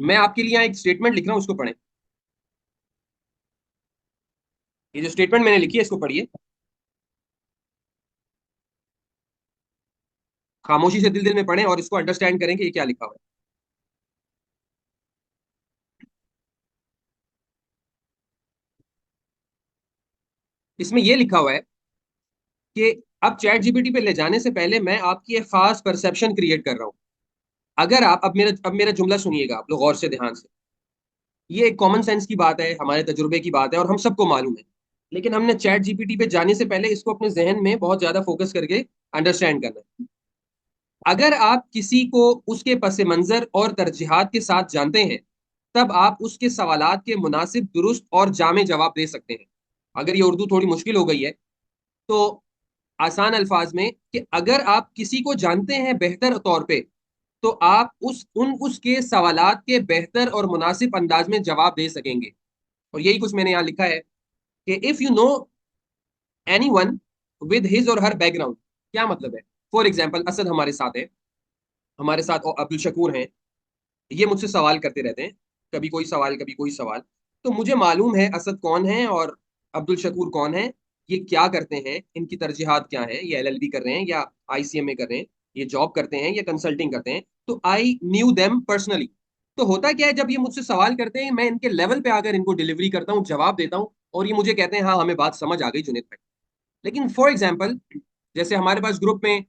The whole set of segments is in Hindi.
मैं आपके लिए यहाँ एक स्टेटमेंट लिख रहा हूँ, उसको पढ़ें। ये जो स्टेटमेंट मैंने लिखी है इसको पढ़िए, खामोशी से दिल दिल में पढ़ें और इसको अंडरस्टैंड करें कि ये क्या लिखा हुआ है। इसमें ये लिखा हुआ है कि अब चैट जीपीटी पे ले जाने से पहले मैं आपकी एक खास परसेप्शन क्रिएट कर रहा हूँ। अगर आप अब मेरा जुमला सुनिएगा आप लोग गौर से ध्यान से। ये एक कॉमन सेंस की बात है, हमारे तजुर्बे की बात है और हम सबको मालूम है। लेकिन हमने चैट जीपीटी पे जाने से पहले इसको अपने जहन में बहुत ज्यादा फोकस करके अंडरस्टैंड करना है। अगर आप किसी को उसके पस मंजर और तरजीहात के साथ जानते हैं, तब आप उसके सवालात के मुनासिब, दुरुस्त और जामे जवाब दे सकते हैं। अगर ये उर्दू थोड़ी मुश्किल हो गई है तो आसान अल्फाज में, कि अगर आप किसी को जानते हैं बेहतर तौर पे, तो आप उसके सवालात के बेहतर और मुनासिब अंदाज में जवाब दे सकेंगे। और यही कुछ मैंने यहाँ लिखा है कि if you no any one with his और हर बैकग्राउंड। क्या मतलब है? फॉर एग्जाम्पल, असद हमारे साथ है, हमारे साथ और अब्दुल शकूर हैं। ये मुझसे सवाल करते रहते हैं, कभी कोई सवाल कभी कोई सवाल। तो मुझे मालूम है असद कौन है और अब्दुल शकूर कौन है, ये क्या करते हैं, इनकी तरजीहात क्या है, ये एलएलबी कर रहे हैं या आईसीएमए कर रहे हैं, ये जॉब करते हैं या कंसल्टिंग करते हैं। तो आई न्यू देम पर्सनली। तो होता क्या है, जब ये मुझसे सवाल करते हैं, मैं इनके लेवल पे आकर इनको डिलीवरी करता हूँ, जवाब देता हूँ, और ये मुझे कहते हैं हाँ हमें बात समझ आ गई जुनेद भाई। लेकिन फॉर एग्जाम्पल, जैसे हमारे पास ग्रुप में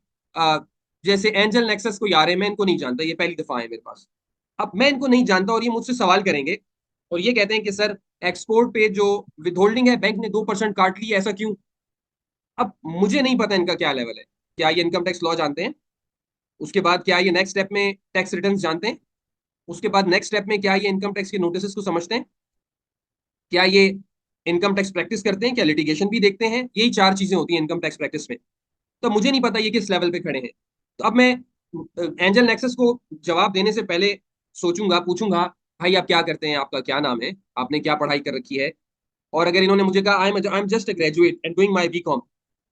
जैसे एंजल नेक्सस कोई आ रहे हैं, मैं इनको नहीं जानता, ये पहली दफा है मेरे पास। अब मैं इनको नहीं जानता और ये मुझसे सवाल करेंगे और ये कहते हैं कि सर, एक्सपोर्ट पे जो विदहोल्डिंग है बैंक ने 2% काट ली, ऐसा क्यों? अब मुझे नहीं पता इनका क्या लेवल है। क्या ये इनकम टैक्स लॉ जानते हैं? उसके बाद क्या ये नेक्स्ट स्टेप में टैक्स रिटर्न जानते हैं? उसके बाद नेक्स्ट स्टेप में क्या ये इनकम टैक्स के नोटिस को समझते हैं? क्या ये इनकम टैक्स प्रैक्टिस करते हैं? क्या लिटिगेशन भी देखते हैं? यही चार चीजें होती हैं इनकम टैक्स प्रैक्टिस में। तो मुझे नहीं पता ये किस लेवल पे खड़े हैं। तो अब मैं एंजल नेक्सस को जवाब देने से पहले सोचूंगा, पूछूंगा, भाई आप क्या करते हैं, आपका क्या नाम है, आपने क्या पढ़ाई कर रखी है? और अगर इन्होंने मुझे कहा I am just a graduate and doing my BCom,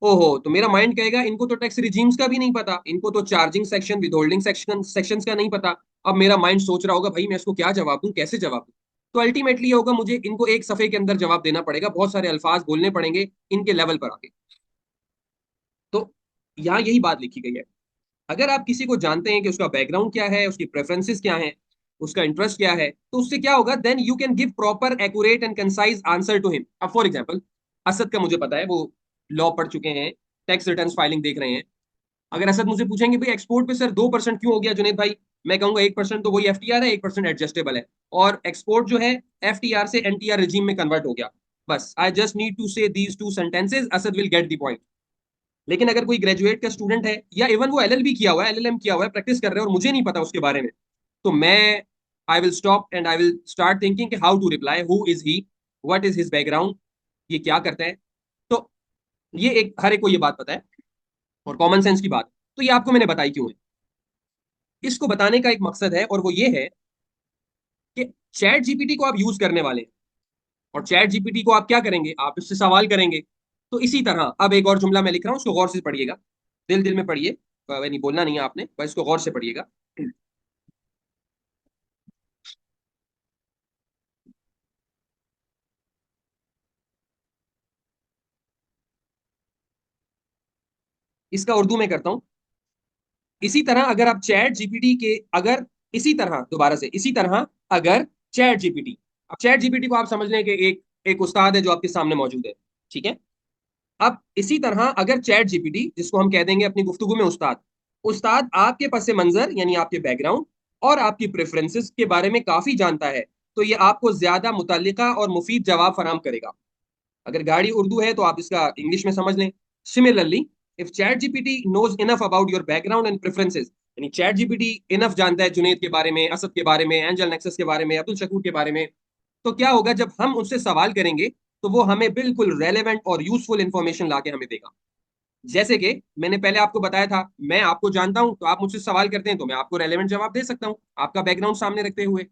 ओहो, तो मेरा माइंड कहेगा इनको तो टैक्स रिजीम्स का भी नहीं पता, इनको तो चार्जिंग सेक्शन, विदहोल्डिंग सेक्शंस का नहीं पता। अब मेरा माइंड सोच रहा होगा भाई मैं इसको क्या जवाब दूं, कैसे जवाब दूं? तो अल्टीमेटली ये होगा, मुझे इनको एक सफे के अंदर जवाब देना पड़ेगा, बहुत सारे अल्फाज बोलने पड़ेंगे इनके लेवल पर आके। तो यहाँ यही बात लिखी गई है। अगर आप किसी को जानते हैं कि उसका बैकग्राउंड क्या है, उसकी प्रेफरेंसेस क्या है, उसका इंटरेस्ट क्या है, तो उससे क्या होगा, then you can give proper, accurate and concise answer to him. अब फॉर एग्जांपल, असद का मुझे पता है, वो लॉ पढ़ चुके हैं, टैक्स रिटर्न फाइलिंग देख रहे हैं। अगर असद मुझे पूछेंगे भाई एक्सपोर्ट पे सर 2% क्यों हो गया जुनेद भाई, मैं कहूंगा 1% तो वही एफटीआर है, 1% एडजस्टेबल है, और एक्सपोर्ट जो है एफटीआर से एनटीआर रिजीम में कन्वर्ट हो गया। बस आई जस्ट नीड टू से these two sentences, Asad will get the point. लेकिन अगर कोई ग्रेजुएट का स्टूडेंट है या इवन वो एलएलबी किया हुआ है, एलएलएम किया हुआ है, प्रैक्टिस कर रहे हैं और मुझे नहीं पता उसके बारे में, तो मैं I will stop and I will start thinking कि how to reply, who is he, what is his background, ये क्या करता है। तो ये एक हर एक को ये बात पता है और कॉमन सेंस की बात। तो ये आपको मैंने बताई क्यों है। इसको बताने का एक मकसद है और वो ये है कि चैट जीपीटी को आप यूज करने वाले हैं, और चैट जीपीटी को आप क्या करेंगे, आप इससे सवाल करेंगे। तो इसी तरह अब एक और जुमला मैं लिख रहा हूं, उसको गौर से पढ़िएगा, दिल दिल में पढ़िए, नहीं बोलना नहीं है आपने, बस इसको गौर से पढ़िएगा। इसका उर्दू में करता हूं। इसी तरह अगर आप चैट जीपीटी के, अगर इसी तरह दोबारा से, इसी तरह अगर चैट जीपीटी, अब चैट जीपीटी को आप समझ लें कि एक एक उस्ताद है जो आपके सामने मौजूद है, ठीक है। अब इसी तरह अगर चैट जीपीटी, जिसको हम कह देंगे अपनी गुफ्तगू में उस्ताद, उस्ताद आपके पस मंजर यानी आपके बैकग्राउंड और आपकी प्रेफरेंसेस के बारे में काफी जानता है, तो ये आपको ज्यादा मुतल्लिका और मुफीद जवाब फराम करेगा। अगर गाड़ी उर्दू है तो आप इसका इंग्लिश में समझ लें। Similarly, if ChatGPT knows enough about your background and preferences, यानी चैट जीपीटी इनफ जानता है जुनेद के बारे में, असद के बारे में, एंजल नेक्सस के बारे में, अब्दुल शकूर के बारे में, तो क्या होगा, जब हम उनसे सवाल करेंगे तो वो हमें बिल्कुल रेलेवेंट और यूजफुल इंफॉर्मेशन ला के हमें देगा। जैसे कि मैंने पहले आपको बताया था, मैं आपको जानता हूं तो आप मुझसे सवाल करते हैं तो मैं आपको रेलेवेंट जवाब दे सकता हूं, आपका बैकग्राउंड सामने रखते हुए।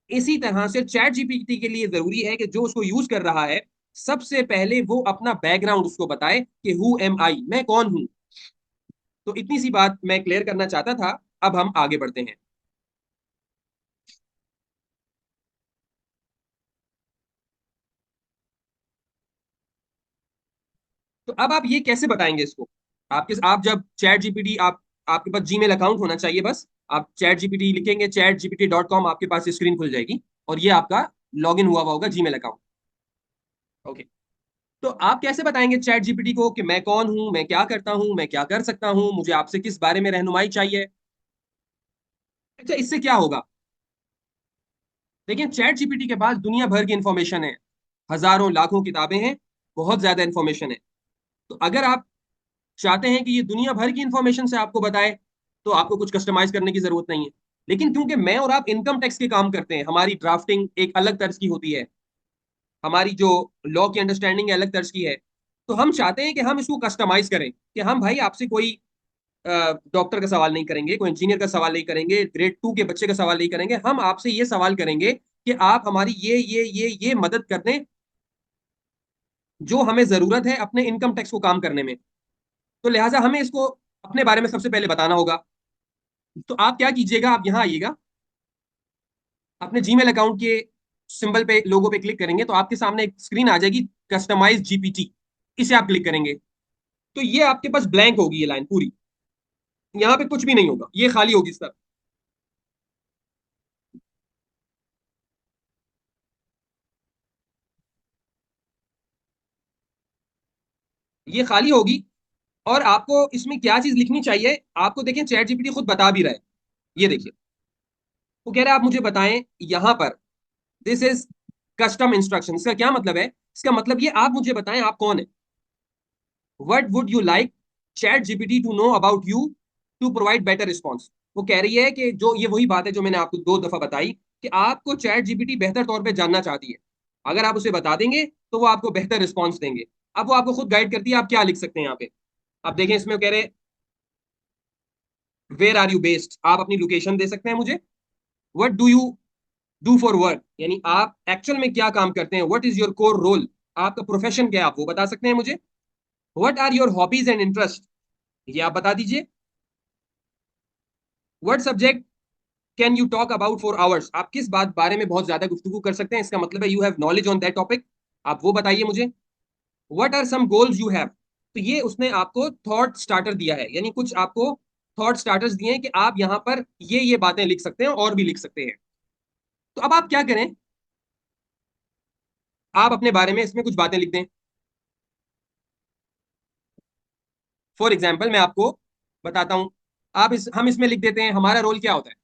इसी तरह से चैट जीपीटी के लिए जरूरी है कि जो उसको यूज कर रहा है, सबसे पहले वो अपना बैकग्राउंड उसको बताए कि हु एम आई, मैं कौन हूं। तो इतनी सी बात मैं क्लियर करना चाहता था। अब हम आगे बढ़ते हैं। तो अब आप ये कैसे बताएंगे इसको? आप जब चैट जीपीटी, आप आपके पास जीमेल अकाउंट होना चाहिए बस। आप चैट जीपीटी लिखेंगे, chatgpt.com, आपके पास स्क्रीन खुल जाएगी और ये आपका लॉगिन हुआ होगा जीमेल अकाउंट। ओके। तो आप कैसे बताएंगे चैट जीपीटी को कि मैं कौन हूं, मैं क्या करता हूं, मैं क्या कर सकता हूं, मुझे आपसे किस बारे में रहनुमाई चाहिए? अच्छा, इससे क्या होगा? देखिए, चैट जीपीटी के पास दुनिया भर की इंफॉर्मेशन है, हजारों लाखों किताबें हैं, बहुत ज्यादा इंफॉर्मेशन है। तो अगर आप चाहते हैं कि ये दुनिया भर की इंफॉर्मेशन से आपको बताए, तो आपको कुछ कस्टमाइज करने की जरूरत नहीं है। लेकिन क्योंकि मैं और आप इनकम टैक्स के काम करते हैं, हमारी ड्राफ्टिंग एक अलग तर्ज की होती है, हमारी जो लॉ की अंडरस्टैंडिंग है अलग तर्ज की है, तो हम चाहते हैं कि हम इसको कस्टमाइज करें, कि हम भाई आपसे कोई डॉक्टर का सवाल नहीं करेंगे, कोई इंजीनियर का सवाल नहीं करेंगे, ग्रेड 2 के बच्चे का सवाल नहीं करेंगे। हम आपसे ये सवाल करेंगे कि आप हमारी ये मदद कर दें, जो हमें जरूरत है अपने इनकम टैक्स को काम करने में। तो लिहाजा हमें इसको अपने बारे में सबसे पहले बताना होगा। तो आप क्या कीजिएगा, आप यहाँ आइएगा, अपने जीमेल अकाउंट के सिंबल पे, लोगो पे क्लिक करेंगे तो आपके सामने एक स्क्रीन आ जाएगी, कस्टमाइज जीपीटी। इसे आप क्लिक करेंगे तो ये आपके पास ब्लैंक होगी, ये लाइन पूरी, यहाँ पे कुछ भी नहीं होगा, ये खाली होगी सर। ये खाली होगी। और आपको इसमें क्या चीज लिखनी चाहिए, आपको देखिए चैट जीपीटी खुद बता भी रहा है। ये देखिए, वो कह रहा है आप मुझे बताएं यहाँ पर, दिस इज कस्टम इंस्ट्रक्शन। इसका क्या मतलब है? इसका मतलब ये, आप मुझे बताएं आप कौन है। What would you like ChatGPT to know about you to provide better response. वो कह रही है कि जो ये वही बात है जो मैंने आपको 2 दफा बताई, कि आपको चैट जीपीटी बेहतर तौर पे जानना चाहती है। अगर आप उसे बता देंगे तो वो आपको बेहतर रिस्पॉन्स देंगे। अब वो आपको खुद गाइड करती है आप क्या लिख सकते हैं यहाँ पे। आप देखें, इसमें वो कह रहे हैं वेयर आर यू बेस्ड, आप अपनी लोकेशन दे सकते हैं मुझे। What do you do for work, यानी आप एक्चुअल में क्या काम करते हैं। What is your core role, आपका प्रोफेशन क्या है, आप वो बता सकते हैं मुझे। What are your hobbies and interest, ये आप बता दीजिए। What subject can you talk about for hours, आप किस बात बारे में बहुत ज्यादा गुफ्तगू कर सकते हैं, इसका मतलब है you have knowledge on that topic, आप वो बताइए मुझे। What are some goals you have, तो ये उसने आपको थॉट स्टार्टर दिया है, यानी कुछ आपको थॉट स्टार्टर्स दिए हैं कि आप यहाँ पर ये बातें लिख सकते हैं और भी लिख सकते हैं। तो अब आप क्या करें, आप अपने बारे में इसमें कुछ बातें लिख दें। फॉर एग्जाम्पल मैं आपको बताता हूँ। हम इसमें लिख देते हैं हमारा रोल क्या होता है।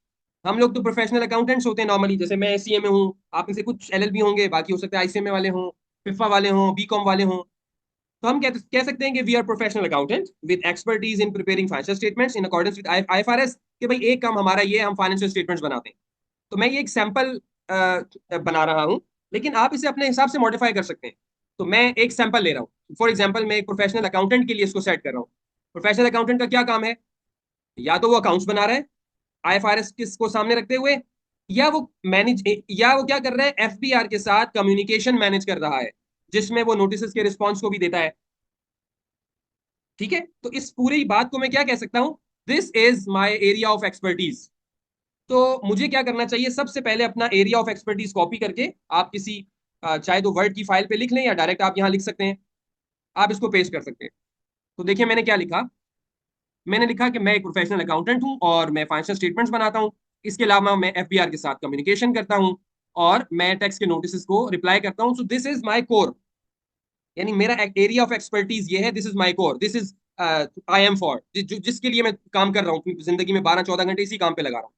हम लोग तो प्रोफेशनल अकाउंटेंट्स होते हैं नॉर्मली, जैसे मैं एसीए में हूँ, आप में से कुछ एलएलबी होंगे, बाकी हो सकता है आईसीएमए वाले हों, फिफा वाले हों, बीकॉम वाले हों। तो हम कह सकते हैं कि we are professional accountant with expertise in preparing financial statements in accordance with IFRS. कि भाई एक काम हमारा ये है, हम फाइनेंशियल स्टेटमेंट्स बनाते हैं। तो मैं ये एक सैंपल बना रहा हूँ, लेकिन आप इसे अपने हिसाब से मॉडिफाई कर सकते हैं। तो मैं एक सैंपल ले रहा हूँ, फॉर एग्जाम्पल मैं एक प्रोफेशनल अकाउंटेंट के लिए इसको सेट कर रहा हूँ। प्रोफेशनल अकाउंटेंट का क्या काम है? या तो वो अकाउंट्स बना रहा है आईएफआरएस को सामने रखते हुए, या वो क्या कर रहा है, एफबीआर के साथ कम्युनिकेशन मैनेज कर रहा है, जिसमें वो नोटिस के रिस्पॉन्स को भी देता है। ठीक है, तो इस पूरी बात को मैं क्या कह सकता हूं, this is my area of expertise. तो मुझे क्या करना चाहिए, सबसे पहले अपना एरिया ऑफ एक्सपर्टीज कॉपी करके आप किसी चाहे तो वर्ड की फाइल पे लिख लें या डायरेक्ट आप यहाँ लिख सकते हैं, आप इसको पेस्ट कर सकते हैं। तो देखिए मैंने क्या लिखा, मैंने लिखा कि मैं एक प्रोफेशनल अकाउंटेंट हूं और मैं फाइनेंशियल स्टेटमेंट्स बनाता हूं। इसके अलावा मैं एफबीआर के साथ कम्युनिकेशन करता हूं और मैं टैक्स के नोटिस को रिप्लाई करता हूं। So this is my core, यानी मेरा एरिया ऑफ एक्सपर्टीज ये है, this is my core, this is I am for, जिसके लिए मैं काम कर रहा हूँ अपनी जिंदगी में 12-14 घंटे इसी काम पे लगा रहा हूँ।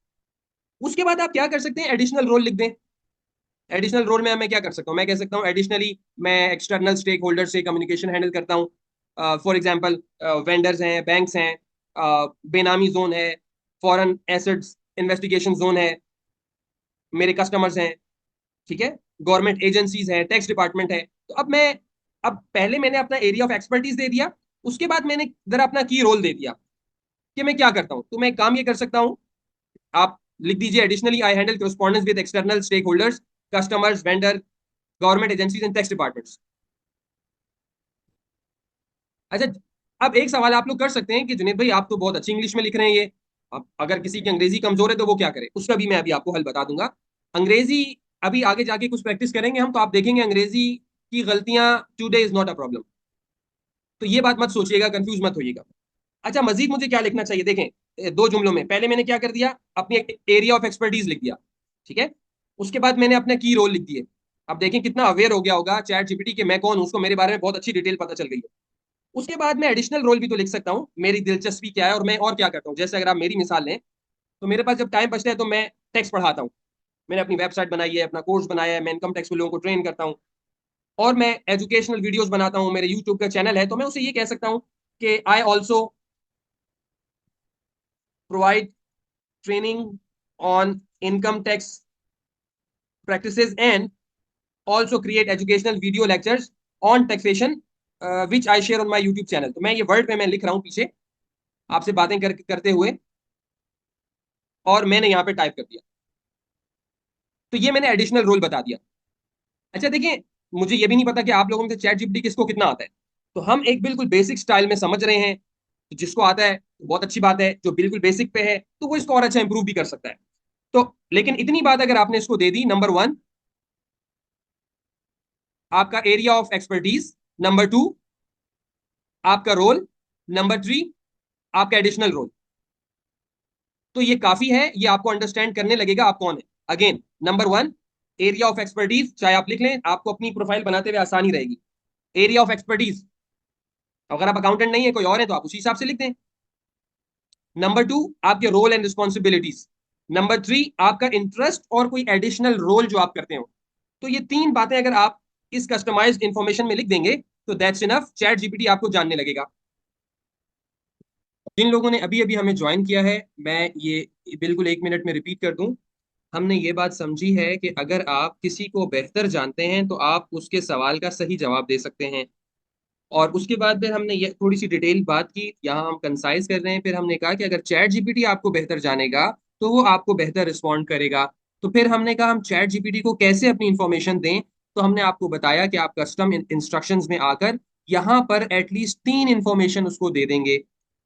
उसके बाद आप क्या कर सकते हैं, एडिशनल रोल लिख दें। एडिशनल रोल में मैं क्या कर सकता हूँ, मैं कह सकता हूँ एडिशनली मैं एक्सटर्नल स्टेक होल्डर से कम्युनिकेशन हैंडल करता हूँ। फॉर एग्जाम्पल वेंडर्स हैं, बैंक्स हैं, बेनामी जोन है, फॉरेन एसेट्स इन्वेस्टिगेशन जोन है, मेरे कस्टमर्स हैं। ठीक है, गवर्नमेंट एजेंसीज हैं, टैक्स डिपार्टमेंट है। तो अब पहले मैंने अपना एरिया ऑफ एक्सपर्टीज दे दिया, उसके बाद मैंने जरा अपना की रोल दे दिया कि मैं क्या करता हूँ। तो मैं एक काम ये कर सकता हूँ, आप लिख दीजिए additionally I handle correspondence with external stake holders, customers, vendor, government agencies and tax departments. अच्छा, अब एक सवाल आप लोग कर सकते हैं कि जुनेद भाई आप तो बहुत अच्छी इंग्लिश में लिख रहे हैं ये, अब अगर किसी की अंग्रेजी कमजोर है तो वो क्या करे, उसका भी मैं अभी आपको हल बता दूंगा। अंग्रेजी अभी आगे जाके कुछ प्रैक्टिस करेंगे हम, तो आप देखेंगे अंग्रेजी की गलतियां today is not a problem. तो ये बात मत सोचिएगा, कंफ्यूज मत होइएगा। अच्छा, मजीद मुझे क्या लिखना चाहिए, देखें दो जुमलों में। पहले मैंने क्या कर दिया, अपनी एरिया ऑफ एक्सपर्टीज लिख दिया, ठीक है। उसके बाद मैंने अपना की रोल लिख दिए। अब देखें कितना अवेयर हो गया होगा चैट जीपीटी के मैं कौन हूं, उसको मेरे बारे में बहुत अच्छी डिटेल पता चल गई है। उसके बाद मैं एडिशनल रोल भी तो लिख सकता हूँ, मेरी दिलचस्पी क्या है और मैं और क्या करता हूँ। जैसे अगर आप मेरी मिसाल लें, तो मेरे पास जब टाइम बचता है तो मैं टैक्स पढ़ाता हूँ। मैंने अपनी वेबसाइट बनाई है, अपना कोर्स बनाया है, मैं इनकम टैक्स में लोगों को ट्रेन करता हूँ, और मैं एजुकेशनल वीडियोस बनाता हूँ, मेरे यूट्यूब का चैनल है। तो मैं उसे ये कह सकता हूँ कि I also provide training on income tax practices and also create educational video lectures on taxation which I share on my YouTube channel। तो मैं ये वर्ड में मैं लिख रहा हूँ पीछे आपसे बातें करते हुए, और मैंने यहाँ पे टाइप कर दिया। तो ये मैंने एडिशनल रोल बता दिया। अच्छा देखिए, मुझे ये भी नहीं पता कि आप लोगों में से चैट जीपीटी किसको कितना आता है। तो हम एक बिल्कुल बेसिक स्टाइल में समझ रहे हैं। तो जिसको आता है तो बहुत अच्छी बात है, जो बिल्कुल बेसिक पे है तो वो इसको और अच्छा इंप्रूव भी कर सकता है। तो लेकिन इतनी बात अगर आपने इसको दे दी, नंबर वन आपका area of expertise, number two आपका रोल, नंबर थ्री आपका एडिशनल रोल, तो ये काफी है, ये आपको अंडरस्टैंड करने लगेगा आप कौन है। Again, number one area of expertise, चाहे आप लिख लें, आपको अपनी प्रोफाइल बनाते हुए आसानी रहेगी। एरिया ऑफ एक्सपर्टीज, अगर आप अकाउंटेंट नहीं है कोई और है तो आप उसी हिसाब से लिख दें। नंबर टू आपके role and responsibilities, number three आपका इंटरेस्ट और कोई एडिशनल रोल जो आप करते हो। तो ये तीन बातें अगर आप इस कस्टमाइज्ड इंफॉर्मेशन में लिख देंगे तो दैट्स इनफ, चैट जीपीटी आपको जानने लगेगा। जिन लोगों ने अभी अभी हमें ज्वाइन किया है, मैं ये बिल्कुल 1 मिनट में रिपीट कर दूं। हमने ये बात समझी है कि अगर आप किसी को बेहतर जानते हैं तो आप उसके सवाल का सही जवाब दे सकते हैं। और उसके बाद फिर हमने ये थोड़ी सी डिटेल बात की, यहाँ हम कंसाइज कर रहे हैं। फिर हमने कहा कि अगर चैट जीपीटी आपको बेहतर जानेगा तो वो आपको बेहतर रिस्पॉन्ड करेगा। तो फिर हमने कहा हम चैट जीपीटी को कैसे अपनी इंफॉर्मेशन दें। तो हमने आपको बताया कि आप कस्टम इंस्ट्रक्शंस में आकर यहाँ पर एटलीस्ट 3 इंफॉर्मेशन उसको दे देंगे।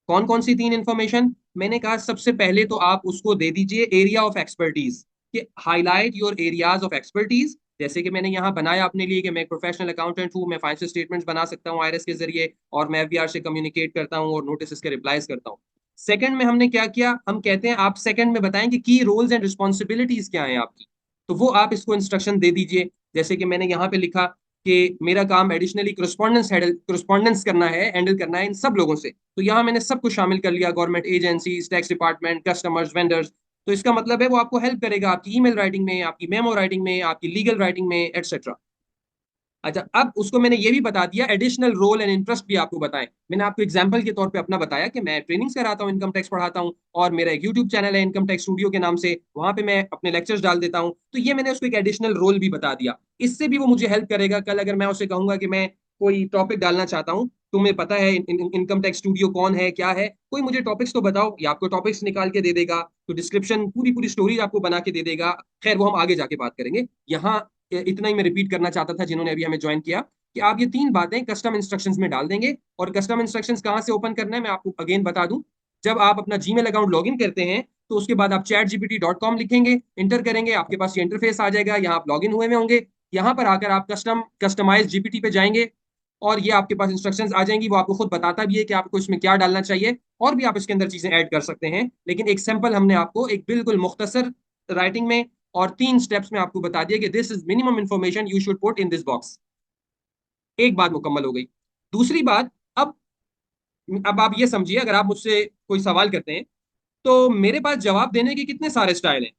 कौन कौन सी 3 इंफॉर्मेशन? मैंने कहा सबसे पहले तो आप उसको दे दीजिए एरिया ऑफ एक्सपर्टीज, कि highlight your areas of expertise. जैसे कि मैंने यहाँ बनाया अपने लिए कि मैं एक प्रोफेशनल अकाउंटेंट हूँ, मैं फाइनेंशियल स्टेटमेंट्स बना सकता हूँ आईआरएस के जरिए, और मैं एफबीआर से कम्युनिकेट करता हूँ और नोटिस के रिप्लाईज करता हूँ। सेकंड में हमने क्या किया, हम कहते हैं आप सेकंड में बताएं कि की रोल्स एंड रिस्पॉन्सिबिलिटीज क्या है आपकी। तो वो आप इसको इंस्ट्रक्शन दे दीजिए। जैसे कि मैंने यहाँ पे लिखा कि मेरा काम एडिशनली करस्पॉन्डेंस करना है, हैंडल करना है इन सब लोगों से। तो यहाँ मैंने सब कुछ शामिल कर लिया, government agencies, tax department, customers, vendors. तो इसका मतलब है वो आपको हेल्प करेगा आपकी ईमेल राइटिंग में, आपकी मेमो राइटिंग में, आपकी लीगल राइटिंग में, एटसेट्रा। अच्छा, अब उसको मैंने ये भी बता दिया, एडिशनल रोल एंड इंटरेस्ट भी आपको बताएं। मैंने आपको एग्जांपल के तौर पे अपना बताया कि मैं ट्रेनिंग्स कराता हूँ, इनकम टैक्स पढ़ाता हूँ, और मेरा एक यूट्यूब चैनल है इनकम टैक्स स्टूडियो के नाम से, वहां पे मैं अपने लेक्चर्स डाल देता हूँ। तो ये मैंने उसको एक एडिशनल रोल भी बता दिया। इससे भी वो मुझे हेल्प करेगा। कल अगर मैं उसे कहूंगा कि मैं कोई टॉपिक डालना चाहता हूँ, तुम्हें पता है इनकम टैक्स स्टूडियो कौन है क्या है, कोई मुझे टॉपिक्स तो बताओ, या आपको टॉपिक्स निकाल के दे देगा। तो डिस्क्रिप्शन पूरी पूरी स्टोरी आपको बना के दे देगा। खैर वो हम आगे जाके बात करेंगे। यहाँ इतना ही मैं रिपीट करना चाहता था जिन्होंने अभी हमें ज्वाइन किया, कि आप ये 3 बातें कस्टम इंस्ट्रक्शंस में डाल देंगे। और कस्टम इंस्ट्रक्शंस कहाँ से ओपन करना है मैं आपको अगेन बता दूं। जब आप अपना जीमेल अकाउंट लॉगिन करते हैं तो उसके बाद आप chatgpt.com लिखेंगे, इंटर करेंगे, आपके पास ये इंटरफेस आ जाएगा। यहाँ आप लॉगिन हुए में होंगे, यहाँ पर आकर आप कस्टमाइज जीपीटी पे जाएंगे, और ये आपके पास इंस्ट्रक्शंस आ जाएंगी। वो आपको खुद बताता भी है कि आपको इसमें क्या डालना चाहिए, और भी आप इसके अंदर चीजें ऐड कर सकते हैं। लेकिन एक सैंपल हमने आपको एक बिल्कुल मुख्तसर राइटिंग में और 3 स्टेप्स में आपको बता दिया कि this is minimum information you should put in this box. एक बात मुकम्मल हो गई। दूसरी बात, अब अब आप ये समझिए, अगर आप मुझसे कोई सवाल करते हैं तो मेरे पास जवाब देने के कितने सारे स्टाइल हैं।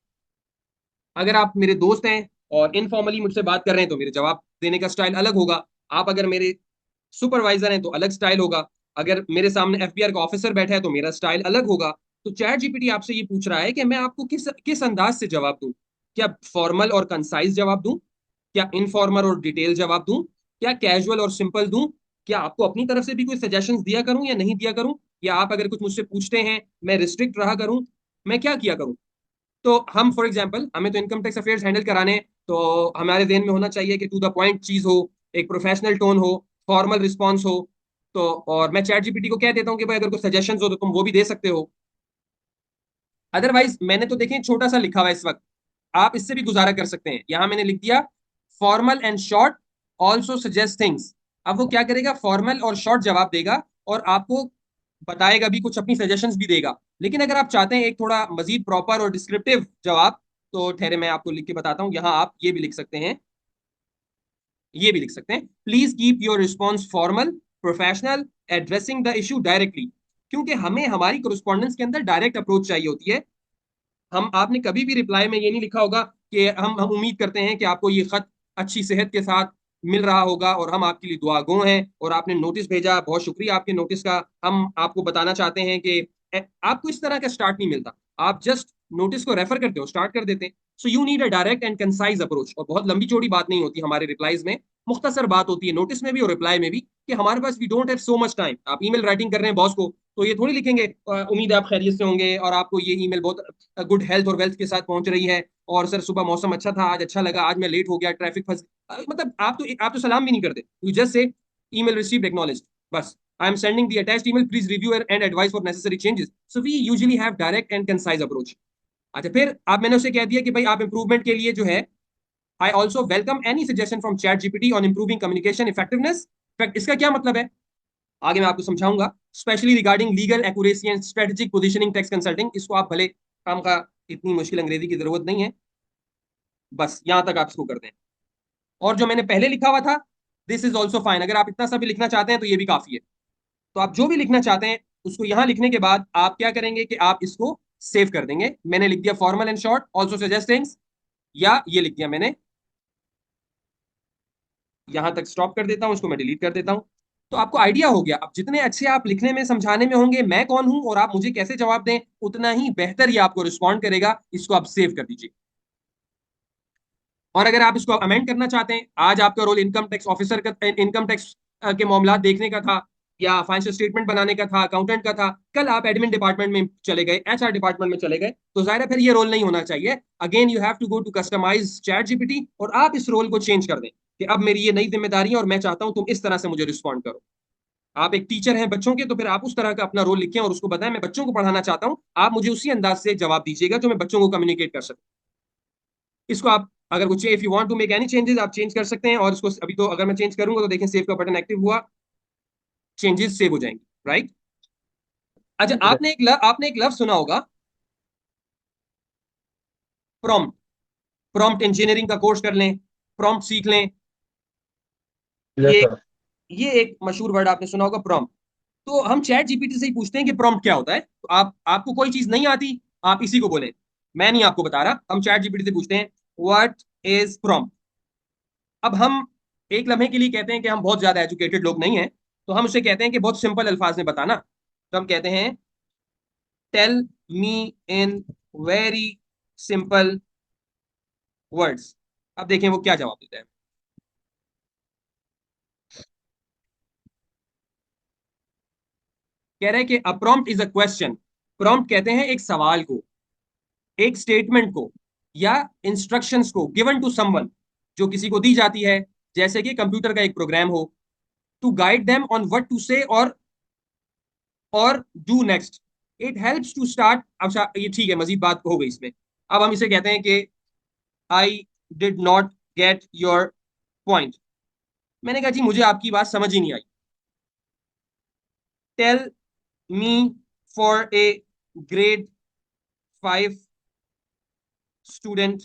अगर आप मेरे दोस्त हैं और इनफॉर्मली मुझसे बात कर रहे हैं तो मेरे जवाब देने का स्टाइल अलग होगा। आप अगर मेरे सुपरवाइजर हैं तो अलग स्टाइल होगा। अगर मेरे सामने एफबीआर का ऑफिसर बैठा है तो मेरा स्टाइल अलग होगा। तो चैट जीपीटी आपसे ये पूछ रहा है कि मैं आपको किस किस अंदाज से जवाब दूं। क्या फॉर्मल और कंसाइज जवाब दूं, क्या इनफॉर्मल और डिटेल जवाब दूं, क्या कैजुअल और सिंपल दूं, क्या आपको अपनी तरफ से भी कोई सजेशंस दिया करूं या नहीं दिया करूं, या आप अगर कुछ मुझसे पूछते हैं मैं रिस्ट्रिक्ट रहा करूं, मैं क्या किया करूं। तो हम फॉर एग्जांपल, हमें तो इनकम टैक्स अफेयर्स हैंडल कराने हैं, तो हमारे देन में होना चाहिए कि टू द पॉइंट चीज हो, एक प्रोफेशनल टोन हो, फॉर्मल रिस्पॉन्स हो। तो और मैं चैट जीपीटी को कह देता हूँ कि भाई अगर कोई सजेशंस हो तो तुम वो भी दे सकते हो। अदरवाइज मैंने तो देखें छोटा सा लिखा हुआ है इस वक्त, आप इससे भी गुजारा कर सकते हैं। यहां मैंने लिख दिया formal and short, also suggest things. अब वो क्या करेगा, फॉर्मल और शॉर्ट जवाब देगा और आपको बताएगा भी, कुछ अपनी सजेशंस भी देगा। लेकिन अगर आप चाहते हैं एक थोड़ा मजीद प्रॉपर और डिस्क्रिप्टिव जवाब, तो ठहरे मैं आपको लिख के बताता हूँ। यहाँ आप ये भी लिख सकते हैं, ये भी लिख सकते हैं, please keep your response formal professional, addressing the issue directly. क्योंकि हमें हमारी कोरिस्पॉन्डेंस के अंदर डायरेक्ट अप्रोच चाहिए होती है। हम आपने कभी भी रिप्लाई में ये नहीं लिखा होगा कि हम उम्मीद करते हैं कि आपको ये खत अच्छी सेहत के साथ मिल रहा होगा और हम आपके लिए दुआगो हैं और आपने नोटिस भेजा, बहुत शुक्रिया आपके नोटिस का, हम आपको बताना चाहते हैं कि आपको इस तरह का स्टार्ट नहीं मिलता। आप जस्ट नोटिस को रेफर करते हो, स्टार्ट कर देते हैं। So you need a direct and concise approach. और बहुत लंबी चौड़ी बात नहीं होती हमारे रिप्लाईज में, मुख्तसर बात होती है नोटिस में भी और रिप्लाई में भी, कि हमारे पास we don't have so much time. आप ईमेल राइटिंग कर रहे हैं बॉस को, तो ये थोड़ी लिखेंगे उम्मीद है आप खैरियत से होंगे और आपको ये ईमेल बहुत गुड हेल्थ और वेल्थ के साथ पहुंच रही है, और सर सुबह मौसम अच्छा था, आज अच्छा लगा, आज मैं लेट हो गया, ट्रैफिक फंस। मतलब आप तो सलाम भी नहीं करते, you just say email received acknowledged, बस, I am sending the attached email, please review and advise for necessary changes. So we usually have direct and concise approach. अच्छा, फिर आप मैंने उसे कह दिया कि भाई आप इंप्रूवमेंट के लिए जो है, I also welcome any suggestion from chat GPT on improving communication effectiveness. इसका क्या मतलब है आगे मैं आपको समझाऊंगा। Specially regarding legal accuracy and strategic positioning tax consulting, इसको आप भले काम का, इतनी मुश्किल अंग्रेजी की जरूरत नहीं है, बस यहां तक आप इसको कर दें। और जो मैंने पहले लिखा हुआ था, दिस इज ऑल्सो फाइन। अगर आप इतना सा भी लिखना चाहते हैं तो ये भी काफी है। तो आप जो भी लिखना चाहते हैं उसको यहां लिखने के बाद आप क्या करेंगे कि आप इसको सेव कर देंगे। मैंने लिख दिया formal and short also suggest things, या ये लिख दिया मैंने, यहां तक स्टॉप कर देता हूं, इसको मैं डिलीट कर देता हूं। तो आपको आइडिया हो गया। अब जितने अच्छे आप लिखने में समझाने में होंगे मैं कौन हूं और आप मुझे कैसे जवाब दें, उतना ही बेहतर ये आपको रिस्पॉन्ड करेगा। इसको आप सेव कर दीजिए। और अगर आप इसको अमेंड करना चाहते हैं, आज आपका रोल इनकम टैक्स ऑफिसर का, इनकम टैक्स के मामला देखने का था, या फाइनेंशियल स्टेटमेंट बनाने का था, अकाउंटेंट का था, कल आप एडमिन डिपार्टमेंट में चले गए, एचआर डिपार्टमेंट में चले गए, तो जाहिर है फिर ये रोल नहीं होना चाहिए। Again you have to go to customize ChatGPT और आप इस रोल को चेंज कर दें कि अब मेरी ये नई जिम्मेदारी है और मैं चाहता हूं तुम इस तरह से मुझे रिस्पॉन्ड करो। आप एक टीचर हैं बच्चों के, तो फिर आप उस तरह का अपना रोल लिखें और उसको बताएं मैं बच्चों को पढ़ाना चाहता हूं, आप मुझे उसी अंदाज से जवाब दीजिएगा जो मैं बच्चों को कम्युनिकेट कर सकूं। इसको आप अगर कुछ, if you want to make any changes आप चेंज कर सकते हैं। और इसको अभी तो अगर मैं चेंज करूंगा तो देखें सेव का बटन एक्टिव हुआ, चेंजेस सेव हो जाएंगे, राइट। अच्छा, आपने एक लफ्ज सुना होगा, प्रॉम्प्ट। प्रॉम्प्ट इंजीनियरिंग का कोर्स कर लें, प्रॉम्प्ट सीख लें। यस ये सर। ये एक मशहूर वर्ड आपने सुना होगा, प्रॉम्प्ट। तो हम चैट जीपीटी से ही पूछते हैं कि प्रॉम्प्ट क्या होता है। तो आपको कोई चीज नहीं आती, आप इसी को बोलें, मैं नहीं आपको बता रहा, हम चैट जीपीटी से पूछते हैं व्हाट इज प्रॉम्प्ट। अब हम एक लम्हे के लिए कहते हैं कि हम बहुत ज्यादा एजुकेटेड लोग नहीं हैं, तो हम उसे कहते हैं कि बहुत सिंपल अल्फाज में बताना। तो हम कहते हैं tell me in very simple words. अब देखें वो क्या जवाब देता है। कह रहे हैं कि अ prompt is a question. Prompt कहते हैं एक सवाल को, एक स्टेटमेंट को, या इंस्ट्रक्शंस को गिवन टू समवन, जो किसी को दी जाती है, जैसे कि कंप्यूटर का एक प्रोग्राम हो, to guide them on what to say और do next. It helps to start. अब ये ठीक है, मजीद बात हो गई इसमें। अब हम इसे कहते हैं कि I did not get your point. मैंने कहा जी मुझे आपकी बात समझ ही नहीं आई। Tell me for a grade 5 student,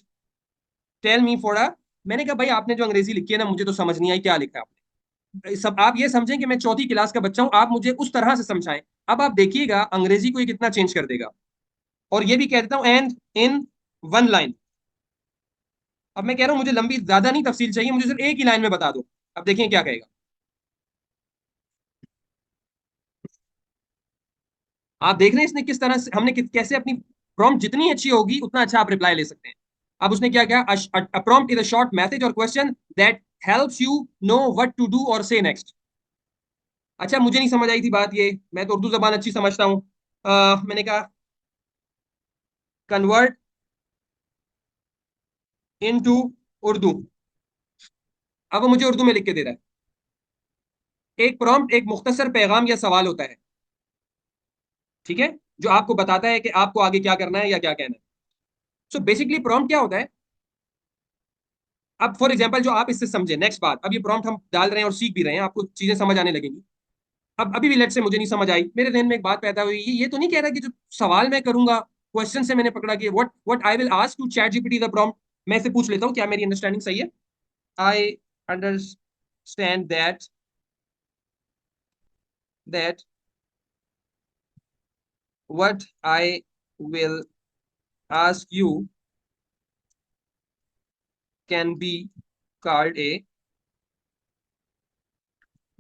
tell me for a. मैंने कहा भाई आपने जो अंग्रेजी लिखी है ना, मुझे तो समझ नहीं आई क्या लिखा है आपने। सब आप ये समझें कि मैं चौथी क्लास का बच्चा हूं, आप मुझे उस तरह से समझाएं। अब आप देखिएगा अंग्रेजी को ये कितना चेंज कर देगा। और ये भी कह देता हूं एंड इन वन लाइन। अब मैं कह रहा हूं मुझे लंबी ज्यादा नहीं तफसील चाहिए, मुझे सिर्फ एक ही लाइन में बता दो। अब देखिए क्या कहेगा। आप देख रहे हैं इसने किस तरह से, हमने कैसे अपनी प्रॉम्प्ट जितनी अच्छी होगी उतना अच्छा आप रिप्लाई ले सकते हैं। अब उसने क्या किया, a prompt is a short message or question that helps you know what to do or say next. अच्छा, मुझे नहीं समझ आई थी बात ये, मैं तो उर्दू जबान अच्छी समझता हूँ। मैंने कहा कन्वर्ट इनटू उर्दू। अब वो मुझे उर्दू में लिख के दे रहा है। एक प्रॉम्प्ट एक मुख्तसर पैगाम या सवाल होता है, ठीक है, जो आपको बताता है कि आपको आगे क्या करना है या क्या कहना है। सो बेसिकली प्रॉम्प्ट क्या होता है, अब फॉर एग्जाम्पल जो आप इससे समझे, नेक्स्ट बात, अब ये प्रॉम्प्ट हम डाल रहे हैं और सीख भी रहे हैं, आपको चीजें समझ आने लगेंगी। अब अभी भी लेट से मुझे नहीं समझ आई, मेरे ध्यान में एक बात पैदा हुई, ये तो नहीं कह रहा कि जो सवाल मैं करूंगा, क्वेश्चन से मैंने पकड़ा कि what I will ask to ChatGPT the prompt, मैं इसे पूछ लेता हूँ, क्या मेरी अंडरस्टैंडिंग सही है? I understand that what I will ask you can be called a,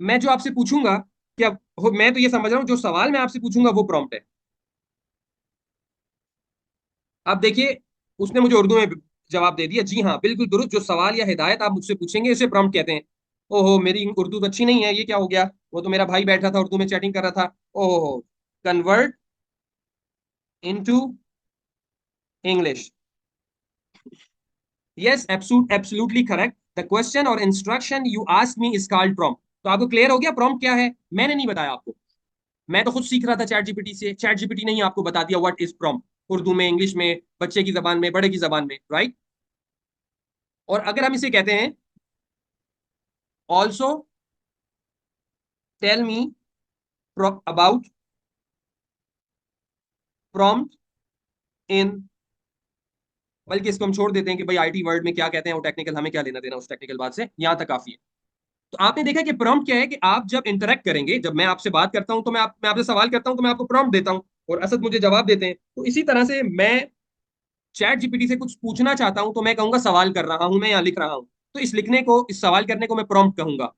मैं जो आपसे पूछूंगा, क्या मैं तो ये समझ रहा हूँ जो सवाल मैं आपसे पूछूंगा वो प्रॉम्प्ट है। अब देखिए, उसने मुझे उर्दू में जवाब दे दिया, जी हाँ बिल्कुल दुरुस्त, जो सवाल या हिदायत आप मुझसे पूछेंगे इसे प्रॉम्प्ट कहते हैं। ओहो, मेरी उर्दू तो अच्छी नहीं है, ये क्या हो गया? वो तो मेरा भाई बैठा था उर्दू में चैटिंग कर रहा था। ओहो, convert into English. Yes, absolutely correct, the question or instruction you ask me is called prompt. तो आपको क्लियर हो गया प्रॉम्प्ट क्या है? मैंने नहीं बताया आपको, मैं तो खुद सीख रहा था चैट जीपीटी से, चैट जीपीटी ने ही आपको बता दिया व्हाट इज प्रॉम्प्ट, उर्दू में, इंग्लिश में, बच्चे की जबान में, बड़े की जबान में, राइट। और अगर हम इसे कहते हैं also tell me about prompt in, बल्कि इसको हम छोड़ देते हैं कि भाई आईटी वर्ल्ड में क्या कहते हैं, वो टेक्निकल, हमें क्या लेना देना उस टेक्निकल बात से, यहां तक काफी है। तो आपने देखा कि प्रॉम्प्ट क्या है, कि आप जब इंटरेक्ट करेंगे, जब मैं आपसे बात करता हूं तो मैं आपसे सवाल करता हूं तो मैं आपको प्रॉम्प्ट देता हूं, और असद मुझे जवाब देते हैं। तो इसी तरह से मैं चैट जीपीटी से कुछ पूछना चाहता हूं तो मैं कहूंगा सवाल कर रहा हूं मैं, यहाँ लिख रहा हूं, तो इस लिखने को, इस सवाल करने को मैं प्रॉम्प्ट कहूंगा।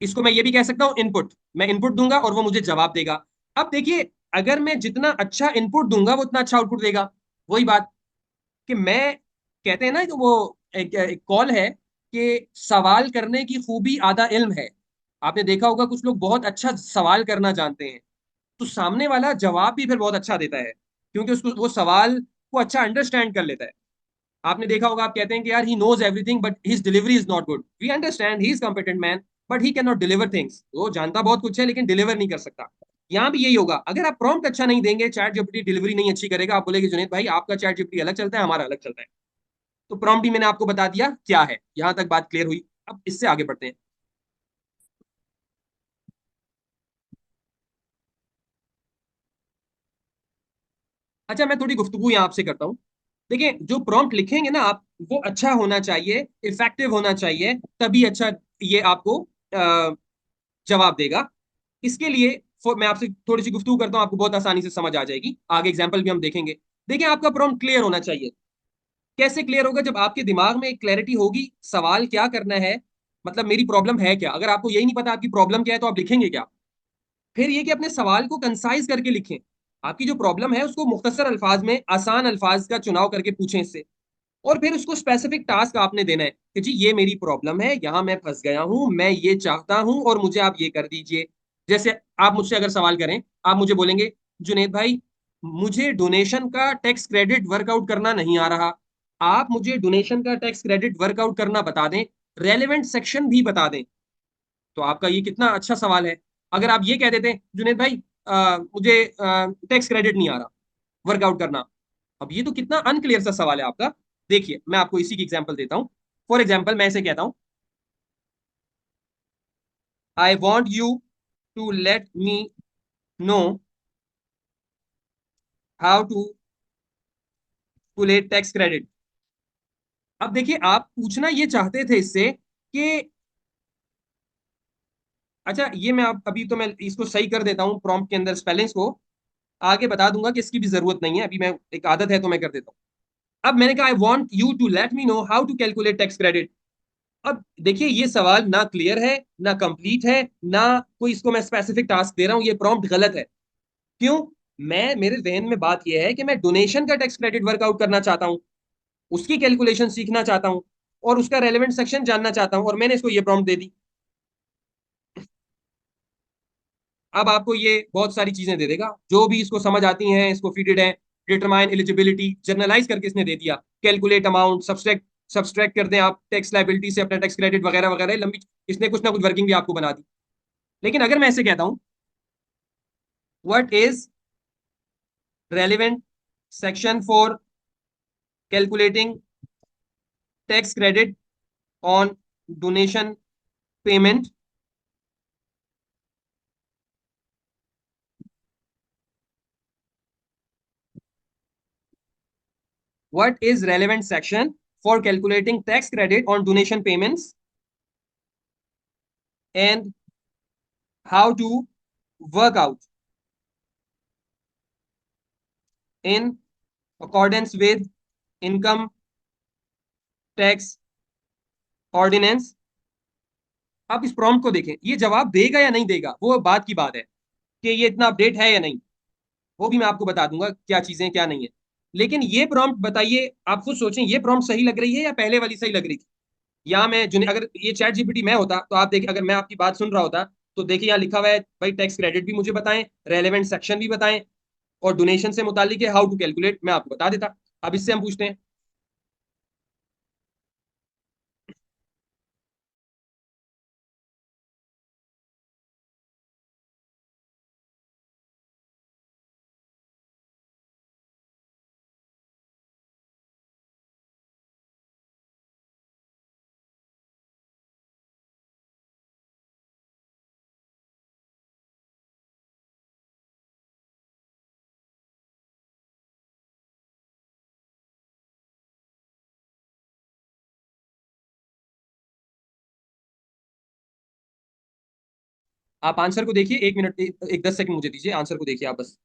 इसको मैं ये भी कह सकता हूँ इनपुट, मैं इनपुट दूंगा और वो मुझे जवाब देगा। अब देखिए, अगर मैं जितना अच्छा इनपुट दूंगा वो उतना अच्छा आउटपुट देगा। वही बात कि मैं, कहते हैं ना कि वो एक कॉल है कि सवाल करने की खूबी आधा इल्म है। आपने देखा होगा कुछ लोग बहुत अच्छा सवाल करना जानते हैं, तो सामने वाला जवाब भी फिर बहुत अच्छा देता है, क्योंकि उसको वो सवाल को अच्छा अंडरस्टैंड कर लेता है। आपने देखा होगा, आप कहते हैं कि यार he knows everything but his delivery is not good, we understand he is competent man but he can not deliver things, वो जानता बहुत कुछ है लेकिन डिलीवर नहीं कर सकता। यहाँ भी यही होगा, अगर आप प्रॉम्प्ट अच्छा नहीं देंगे, चैट जीपीटी डिलीवरी नहीं अच्छी करेगा, आप बोलेंगे जुनेद भाई आपका चैट जीपीटी अलग चलता है, हमारा अलग चलता है। तो प्रॉम्प्ट भी मैंने आपको बता दिया क्या है, यहां तक बात क्लियर हुई। अब इससे आगे बढ़ते हैं। अच्छा, मैं थोड़ी गुफ्तगू यहाँ आपसे करता हूँ। देखिए, जो प्रॉम्प्ट लिखेंगे ना आप, वो अच्छा होना चाहिए, इफेक्टिव होना चाहिए, तभी अच्छा ये आपको जवाब देगा। इसके लिए मैं आपसे थोड़ी सी गुफ्तगू करता हूँ, आपको बहुत आसानी से समझ आ जाएगी, आगे एग्जाम्पल भी हम देखेंगे। देखिए, आपका प्रॉम्प्ट क्लियर होना चाहिए। कैसे क्लियर होगा? जब आपके दिमाग में एक क्लैरिटी होगी सवाल क्या करना है, मतलब मेरी प्रॉब्लम है क्या। अगर आपको यही नहीं पता आपकी प्रॉब्लम क्या है तो आप लिखेंगे क्या? फिर ये कि अपने सवाल को कंसाइज करके लिखें, आपकी जो प्रॉब्लम है उसको मुख्तसर अल्फाज में, आसान अल्फाज का चुनाव करके पूछें इससे। और फिर उसको स्पेसिफिक टास्क आपने देना है कि जी ये मेरी प्रॉब्लम है, यहां मैं फंस गया हूं, मैं ये चाहता हूं और मुझे आप ये कर दीजिए। जैसे आप मुझसे अगर सवाल करें, आप मुझे बोलेंगे जुनेद भाई मुझे डोनेशन का टैक्स क्रेडिट वर्कआउट करना नहीं आ रहा, आप मुझे डोनेशन का टैक्स क्रेडिट वर्कआउट करना बता दें, रेलेवेंट सेक्शन भी बता दें। तो आपका ये कितना अच्छा सवाल है। अगर आप ये कह देते जुनेद भाई मुझे टैक्स क्रेडिट नहीं आ रहा वर्कआउट करना, अब ये तो कितना अनक्लियर सा सवाल है आपका। देखिए, मैं आपको इसी की एग्जांपल देता हूं। फॉर एग्जांपल मैं इसे कहता हूं, I want you to let me know how to calculate tax credit. अब देखिए, आप पूछना ये चाहते थे इससे कि, अच्छा ये मैं आप अभी तो मैं इसको सही कर देता हूं प्रॉम्प्ट के अंदर स्पेलिंग्स को, आगे बता दूंगा कि इसकी भी जरूरत नहीं है, अभी मैं, एक आदत है तो मैं कर देता हूं। अब मैंने कहा I want you to let me know how to calculate tax credit. अब देखिए, ये सवाल ना क्लियर है, ना कंप्लीट है, ना कोई इसको मैं स्पेसिफिक टास्क दे रहा हूं, ये प्रॉम्प्ट गलत है। क्यों? मैं, मेरे जहन में बात यह है कि मैं डोनेशन का टैक्स क्रेडिट वर्कआउट करना चाहता हूं, उसकी कैलकुलेशन सीखना चाहता हूं और उसका रेलेवेंट सेक्शन जानना चाहता हूं, और मैंने इसको ये प्रॉम्प्ट दे दी। अब आपको ये बहुत सारी चीजें दे देगा जो भी इसको समझ आती हैं, इसको फीडेड है। डिटरमाइन एलिजिबिलिटी जनरलाइज करके इसने दे दिया, कैलकुलेट अमाउंट, सब्सट्रैक्ट सब्सट्रैक्ट कर दें आप टैक्स लाइबिलिटी से अपना टैक्स क्रेडिट वगैरह वगैरह, लंबी, इसने कुछ ना कुछ वर्किंग भी आपको बना दी। लेकिन अगर मैं ऐसे कहता हूं, what is relevant section for calculating tax credit on donation payment, what is relevant section for calculating tax credit on donation payments, and how to work out in accordance with income tax ordinance। आप इस प्रॉम्प्ट को देखें, ये जवाब देगा या नहीं देगा वो बात की बात है, कि ये इतना अपडेट है या नहीं, वो भी मैं आपको बता दूंगा क्या चीजें क्या नहीं है। लेकिन ये प्रॉम्प्ट बताइए, आप खुद सोचें, ये प्रॉम्प्ट सही लग रही है या पहले वाली सही लग रही थी। यहाँ मैं अगर ये चैट जीपीटी मैं होता तो आप देखिए, अगर मैं आपकी बात सुन रहा होता तो देखिए यहाँ लिखा हुआ है भाई टैक्स क्रेडिट भी मुझे बताएं, रेलेवेंट सेक्शन भी बताएं, और डोनेशन से मुतालिक है हाउ टू कैलकुलेट मैं आपको बता देता। अब इससे हम पूछते हैं। आप आंसर को देखिए, 1 मिनट, एक 10 सेकंड मुझे दीजिए, आंसर को देखिए आप बस।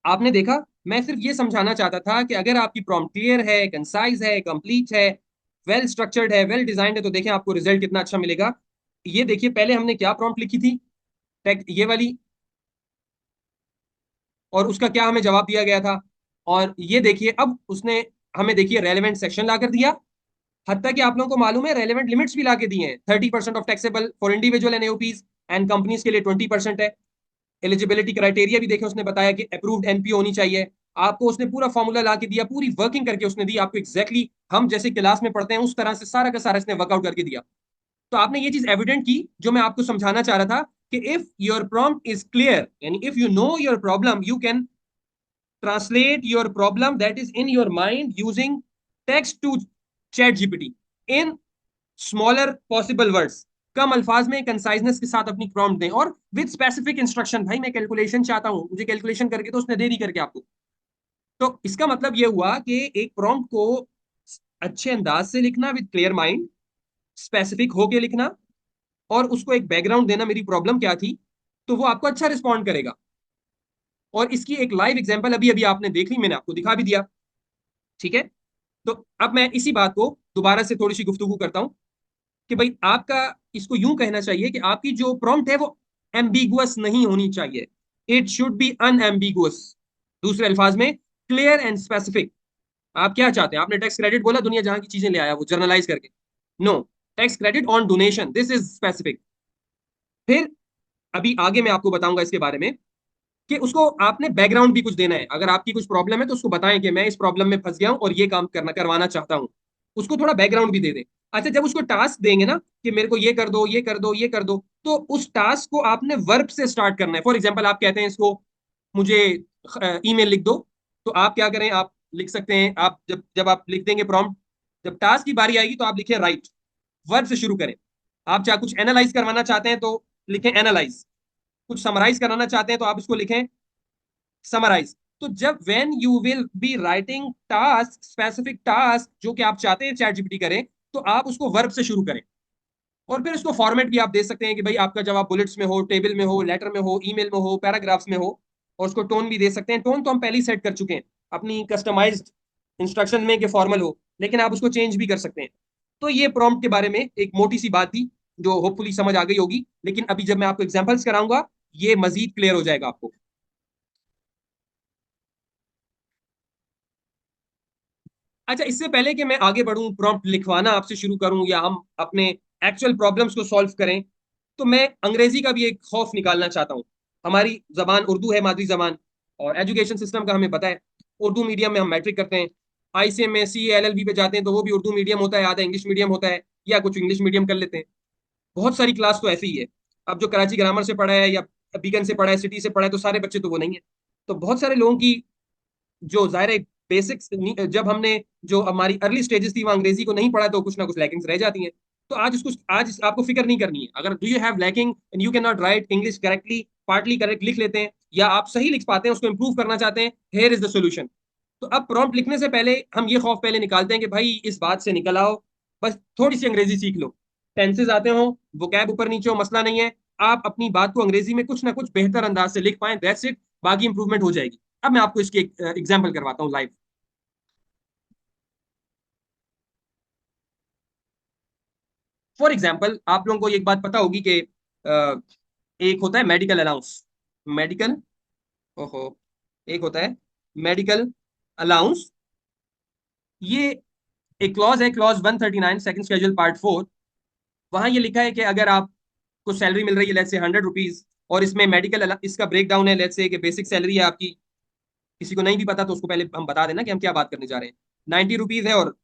आपने देखा, मैं सिर्फ ये समझाना चाहता था कि अगर आपकी प्रॉम्प्ट क्लियर है, कंसाइज है, कंप्लीट है, वेल स्ट्रक्चर्ड है, वेल डिजाइंड है, तो देखें आपको रिजल्ट कितना अच्छा मिलेगा। ये देखिए पहले हमने क्या प्रॉम्प्ट लिखी थी, ये वाली, और उसका क्या हमें जवाब दिया गया था। और ये देखिए अब उसने हमें देखिए रेलेवेंट सेक्शन ला कर दिया, हत्ता कि आप लोगों को मालूम है रेलेवेंट लिमिट्स भी ला के दिए हैं। 30% of taxable for individual and AOPs, and companies के लिए 20% है। एलिजिबिलिटी क्राइटेरिया भी देखें, उसने बताया कि अप्रूव्ड एनपीओ होनी चाहिए। आपको उसने पूरा फॉर्मूला ला के दिया, पूरी वर्किंग करके उसने दी आपको, एग्जैक्टली हम जैसे क्लास में पढ़ते हैं उस तरह से सारा का सारा इसने वर्कआउट करके दिया। तो आपने ये चीज एविडेंट की जो मैं आपको समझाना चाह रहा था, कि if your prompt is clear, यानी if you know your problem, you can translate your problem that is in your mind using text to chat gpt in smaller possible words। कम अल्फाज में कंसाइजनेस के साथ अपनी प्रॉम्प्ट दें, और विद स्पेसिफिक इंस्ट्रक्शन। भाई मैं कैलकुलेशन चाहता हूं, मुझे कैलकुलेशन करके तो उसने दे दी करके आपको। तो इसका मतलब ये हुआ कि एक प्रॉम्प्ट को अच्छे अंदाज से लिखना, विद क्लियर माइंड, स्पेसिफिक होके लिखना, और उसको एक बैकग्राउंड देना मेरी प्रॉब्लम क्या थी, तो वो आपको अच्छा रिस्पॉन्ड करेगा। और इसकी एक लाइव एग्जांपल अभी अभी आपने देख ली, मैंने आपको दिखा भी दिया। ठीक है, तो अब मैं इसी बात को दोबारा से थोड़ी सी गुफ्तगू करता हूं, कि भाई आपका, इसको यूं कहना चाहिए कि आपकी जो प्रॉम्प्ट है वो एम्बिगुअस नहीं होनी चाहिए, इट शुड बी अनएम्बिगुअस। दूसरे अल्फाज में क्लियर एंड स्पेसिफिक। आप क्या चाहते हैं, आपने टैक्स क्रेडिट बोला, दुनिया जहां की चीजें ले आया वो जर्नलाइज करके। No, tax credit on donation, this is specific. फिर अभी आगे मैं आपको बताऊंगा इसके बारे में, कि उसको आपने बैकग्राउंड भी कुछ देना है। अगर आपकी कुछ प्रॉब्लम है तो उसको बताएं कि मैं इस प्रॉब्लम में फंस गया हूं और ये काम करवाना चाहता हूं। उसको थोड़ा बैकग्राउंड भी दे दें। अच्छा, जब उसको टास्क देंगे ना, कि मेरे को ये कर दो, ये कर दो, ये कर दो, तो उस टास्क को आपने वर्ब से स्टार्ट करना है। फॉर एग्जाम्पल आप कहते हैं इसको, मुझे ईमेल लिख दो, तो आप क्या करें, आप लिख सकते हैं, आप जब जब आप लिख देंगे प्रॉम्प्ट, जब टास्क की बारी आएगी तो आप लिखें राइट, वर्ब से शुरू करें। आप चाहे कुछ एनालाइज करवाना चाहते हैं तो लिखें एनालाइज, कुछ समराइज कराना चाहते हैं तो आप इसको लिखें समराइज। तो जब when you will be writing task, specific task जो कि आप चाहते हैं चैट जीपीटी करे, तो आप उसको वर्ब से शुरू करें। और फिर उसको फॉर्मेट भी आप दे सकते हैं कि भाई आपका जवाब बुलेट्स में हो, टेबल में हो, लेटर में हो, ईमेल में हो, पैराग्राफ्स में हो। और उसको टोन भी दे सकते हैं, टोन तो हम पहले ही सेट कर चुके हैं अपनी कस्टमाइज्ड इंस्ट्रक्शन में, कि फॉर्मल हो, लेकिन आप उसको चेंज भी कर सकते हैं। तो ये प्रॉम्प्ट के बारे में एक मोटी सी बात थी, जो होपफुली समझ आ गई होगी। लेकिन अभी जब मैं आपको एग्जांपल्स कराऊंगा, ये मजीद क्लियर हो जाएगा आपको। अच्छा, इससे पहले कि मैं आगे बढ़ूं, प्रॉम्प्ट लिखवाना आपसे शुरू करूं, या हम अपने एक्चुअल प्रॉब्लम्स को सॉल्व करें, तो मैं अंग्रेजी का भी एक खौफ निकालना चाहता हूं। हमारी जबान उर्दू है, मादरी जबान, और एजुकेशन सिस्टम का हमें पता है, उर्दू मीडियम में हम मैट्रिक करते हैं, आईसीएम में सी एल एल बी पे जाते हैं तो वो भी उर्दू मीडियम होता है, आधा इंग्लिश मीडियम होता है, या कुछ इंग्लिश मीडियम कर लेते हैं। बहुत सारी क्लास तो ऐसी ही है। अब जो कराची ग्रामर से पढ़ा है या बीगन से पढ़ा है, सिटी से पढ़ा है, तो सारे बच्चे तो वो नहीं है। तो बहुत सारे लोगों की जो जाहिर है बेसिक्स, जब हमने जो हमारी अर्ली स्टेजेस थी वहाँ अंग्रेजी को नहीं पढ़ा तो कुछ ना कुछ लैकिंग्स रह जाती हैं। तो आज आपको फिक्र नहीं करनी है। अगर do you have lacking and you can not right English correctly, partly correct लिख लेते हैं, या आप सही लिख पाते हैं उसको इंप्रूव करना चाहते हैं, हेयर इज द सोल्यूशन। तो अब प्रॉम्प्ट लिखने से पहले हम ये खौफ पहले निकालते हैं कि भाई इस बात से निकल आओ, बस थोड़ी सी अंग्रेजी सीख लो, टेंसेज आते हो, वोकैब ऊपर नीचे हो, मसला नहीं है। आप अपनी बात को अंग्रेजी में कुछ ना कुछ बेहतर अंदाज से लिख पाए, दैट्स इट, बाकी इंप्रूवमेंट हो जाएगी। अब मैं आपको इसकी एक एग्जाम्पल करवाता हूँ लाइव। फॉर एग्जाम्पल आप लोगों को एक बात पता होगी कि एक होता है मेडिकल अलाउंस, मेडिकल, ओहो, एक होता है मेडिकल अलाउंस। ये एक क्लॉज है, क्लॉज 139 सेकंड शेड्यूल पार्ट 4। वहां ये लिखा है कि अगर आपको सैलरी मिल रही है लेट्स से 100 रुपीज, और इसमें मेडिकल इसका ब्रेक डाउन है, लेट्स से कि बेसिक सैलरी है आपकी, किसी को नहीं भी पता तो उसको पहले हम बता देना कि हम क्या बात करने जा रहे हैं। 90 रुपीज है, और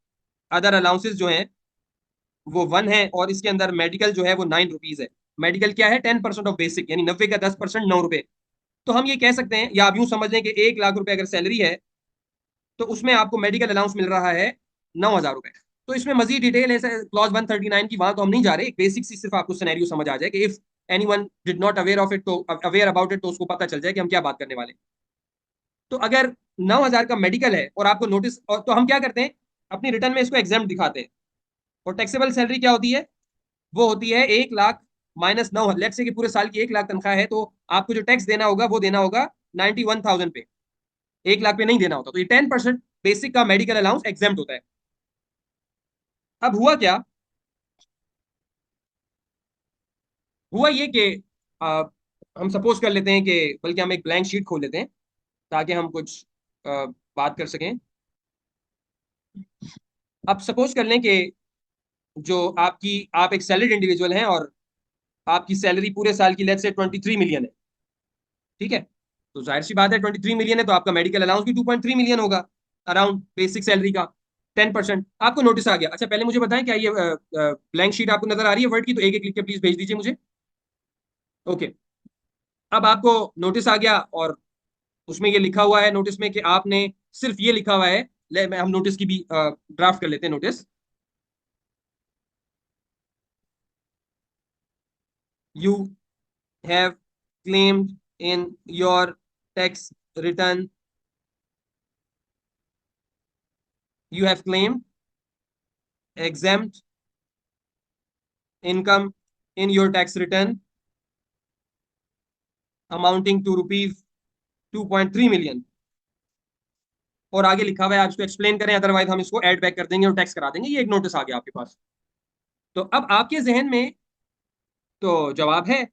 अदर अलाउंसेस जो है वो 1 है, और इसके अंदर मेडिकल जो है वो 9 रुपीज है। मेडिकल क्या है? 10% ऑफ बेसिक, यानी 90 का 10%, 9 रुपए। तो हम ये कह सकते हैं, या आप यूं समझ लें कि 1 लाख रुपए अगर सैलरी है तो उसमें आपको मेडिकल अलाउंस मिल रहा है 9,000 रुपए। तो इसमें मजीद डिटेल है क्लॉज 139 की, वहां तो हम नहीं जा रहे, एक बेसिक सी सिर्फ आपको सिनेरियो समझ आ जाए कि if anyone did not aware of it, तो अवेयर अबाउट इट, तो उसको पता चल जाए कि हम क्या बात करने वाले हैं। तो अगर 9,000 का मेडिकल है और आपको नोटिस, और तो हम क्या करते हैं, अपनी रिटर्न में इसको एग्जाम दिखाते हैं। और टैक्सेबल सैलरी क्या होती है? वो होती है 1 लाख माइनस 9, लेट से कि पूरे साल की 1 लाख तनख्वाह है, तो आपको जो टैक्स देना होगा वो देना होगा 91,000 पे, 1 लाख पे नहीं देना होता। तो ये 10% बेसिक का मेडिकल अलाउंस एग्जाम होता है। अब हुआ क्या? हुआ ये कि आ, हम सपोज कर लेते हैं कि, बल्कि हम एक ब्लैंक शीट खोल लेते हैं ताकि हम कुछ बात कर सकें। अब सपोज कर लें कि जो आप एक सैलरीड इंडिविजुअल हैं, और आपकी सैलरी पूरे साल की लेट्स से 23 मिलियन है, ठीक है? तो जाहिर सी बात है 23 मिलियन है तो आपका मेडिकल अलाउंस भी 2.3 मिलियन होगा, अराउंड बेसिक सैलरी का 10%। आपको नोटिस आ गया। अच्छा पहले मुझे बताएं, क्या ये ब्लैंक शीट आपको नजर आ रही है वर्ड की? तो एक एक लिख के प्लीज भेज दीजिए मुझे। ओके। अब आपको नोटिस आ गया, और उसमें ये लिखा हुआ है नोटिस में कि आपने सिर्फ ये लिखा हुआ है, हम नोटिस की भी ड्राफ्ट कर लेते हैं notice. You have claimed in your tax return, you have claimed exempt income in your tax return amounting to rupees 2.3 million। और आगे लिखा हुआ है आप इसको एक्सप्लेन करें, अदरवाइज हम इसको ऐड बैक कर देंगे और टैक्स करा देंगे। ये एक नोटिस आ गया आपके पास। तो अब आपके जहन में तो जवाब है,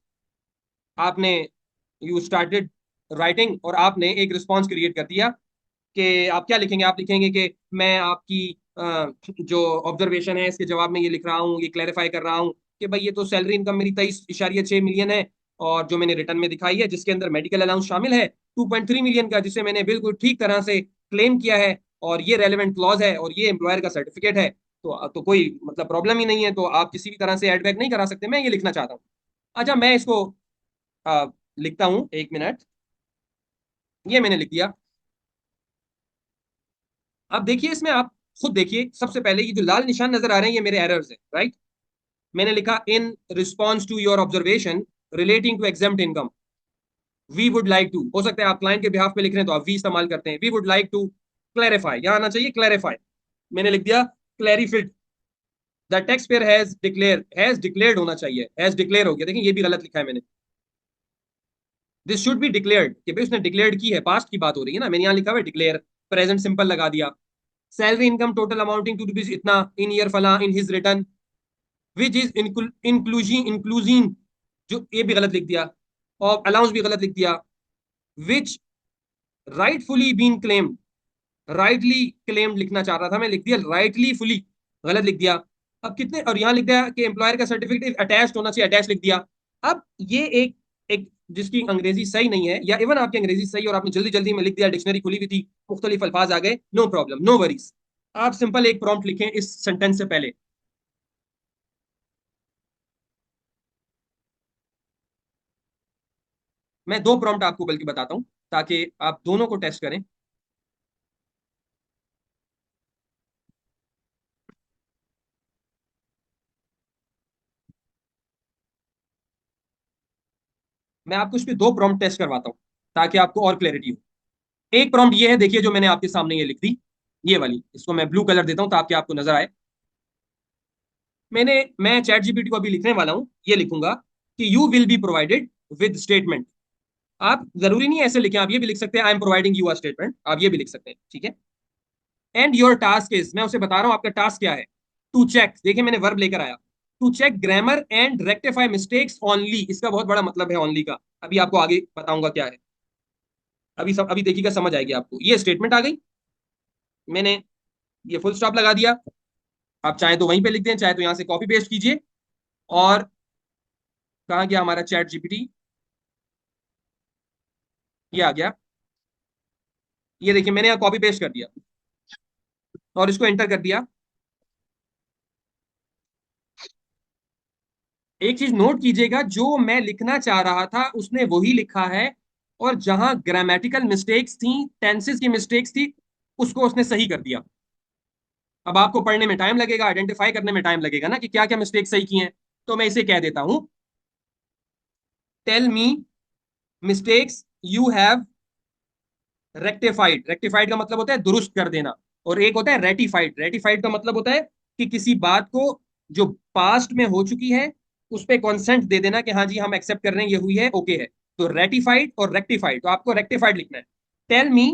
आपने यू स्टार्टेड राइटिंग, और आपने एक रिस्पॉन्स क्रिएट कर दिया कि आप क्या लिखेंगे। आप लिखेंगे कि मैं आपकी जो ऑब्जर्वेशन है इसके जवाब में ये लिख रहा हूँ, ये क्लैरिफाई कर रहा हूँ कि भाई ये तो सैलरी इनकम मेरी 23.6 मिलियन है, और जो मैंने रिटर्न में दिखाई है जिसके अंदर मेडिकल अलाउंस शामिल है 2.3 मिलियन का, जिसे मैंने बिल्कुल ठीक तरह से क्लेम किया है, और ये रेलिवेंट क्लॉज है, और ये एम्प्लॉयर का सर्टिफिकेट है, तो कोई मतलब प्रॉब्लम ही नहीं है, तो आप किसी भी तरह से एडबैक नहीं करा सकते। मैं ये लिखना चाहता हूँ। अच्छा मैं इसको अ, लिखता हूँ, 1 मिनट। ये मैंने लिख दिया। अब देखिए इसमें आप खुद देखिए, सबसे पहले ये जो लाल निशान नजर आ रहे हैं ये मेरे एरर्स हैं, राइट? मैंने लिखा in response to your observation relating to exempt income, we would like to, हो सकता है आप क्लाइंट के बिहाफ पे लिख रहे हैं तो आप वी इस्तेमाल करते हैं, we would like to clarify, यहां आना चाहिए क्लैरिफाई, मैंने लिख दिया clarified the tax payer has declared होना चाहिए, हैज डिक्लेयर हो गया, देखिए ये भी गलत लिखा है मैंने। दिस शुड बी डिक्लेयर्ड, कि भाई उसने डिक्लेयर्ड की है, पास्ट की बात हो रही है ना, मैंने यहाँ लिखा हुआ है डिक्लेयर, प्रेजेंट सिंपल लगा दिया। Salary income total amounting to rupees इतना इन ईयर फला in his return, which is including including, जो ये भी गलत लिख दिया, और अलाउंस भी गलत लिख दिया, which rightfully been claimed, rightly claimed लिखना चाह रहा था मैं, लिख दिया राइटली फुली, गलत लिख दिया। अब कितने, और यहाँ लिख दिया कि एम्प्लॉयर का सर्टिफिकेट अटैच होना चाहिए, अटैच लिख दिया। अब ये एक एक जिसकी अंग्रेजी सही नहीं है, या इवन आपकी अंग्रेजी सही और आपने जल्दी जल्दी में लिख दिया, डिक्शनरी खुली हुई थी, मुख्तलिफ अल्फाज आ गए, नो प्रॉब्लम, नो वरीज। आप सिंपल एक प्रॉम्प्ट लिखें इस सेंटेंस से पहले। मैं दो प्रॉम्प्ट आपको बल्कि बताता हूं, ताकि आप दोनों को टेस्ट करें। मैं आपको इस पे दो प्रॉम्प्ट टेस्ट करवाता हूं, ताकि आपको और क्लैरिटी हो। एक प्रॉम्प्ट ये है, देखिए जो मैंने आपके सामने ये लिख दी, ये वाली, इसको मैं ब्लू कलर देता हूं ताकि आपको नजर आए। मैं चैट जीपीटी को अभी लिखने वाला हूं, ये लिखूंगा कि you will be provided with statement. आप जरूरी नहीं है ऐसे लिखें, आप ये भी लिख सकते हैं, I am providing you a statement, आप ये भी लिख सकते हैं, ठीक है। एंड योर टास्क इज, मैं उसे बता रहा हूं आपका टास्क क्या है, टू चेक, देखिए मैंने वर्ब लेकर आया, to check grammar and rectify mistakes only. इसका बहुत बड़ा मतलब है ओनली का, अभी आपको आगे बताऊंगा क्या है। अभी देखिएगा, समझ आएगी आपको। ये स्टेटमेंट आ गई, मैंने ये फुल स्टॉप लगा दिया। आप चाहे तो वहीं पे लिख दें, चाहे तो यहां से कॉपी पेस्ट कीजिए। और कहाँ गया हमारा चैट जीपीटी, ये आ गया। ये देखिए मैंने यहाँ कॉपी पेस्ट कर दिया और इसको एंटर कर दिया। एक चीज नोट कीजिएगा, जो मैं लिखना चाह रहा था उसने वही लिखा है, और जहां ग्रामेटिकल मिस्टेक्स थी, टेंसेस की मिस्टेक्स थी, उसको उसने सही कर दिया। अब आपको पढ़ने में टाइम लगेगा, आइडेंटिफाई करने में टाइम लगेगा ना कि क्या क्या मिस्टेक सही की हैं। तो मैं इसे कह देता हूं, tell me mistakes you have rectified. Rectified का मतलब होता है दुरुस्त कर देना, और एक होता है रेटिफाइड। रेटिफाइड का मतलब होता है कि किसी बात को जो पास्ट में हो चुकी है उस पर कॉन्सेंट दे देना कि हाँ जी हम एक्सेप्ट कर रहे हैं, ये हुई है, ओके है। तो रेटिफाइड और रेक्टिफाइड, तो आपको रेक्टिफाइड लिखना है। Tell me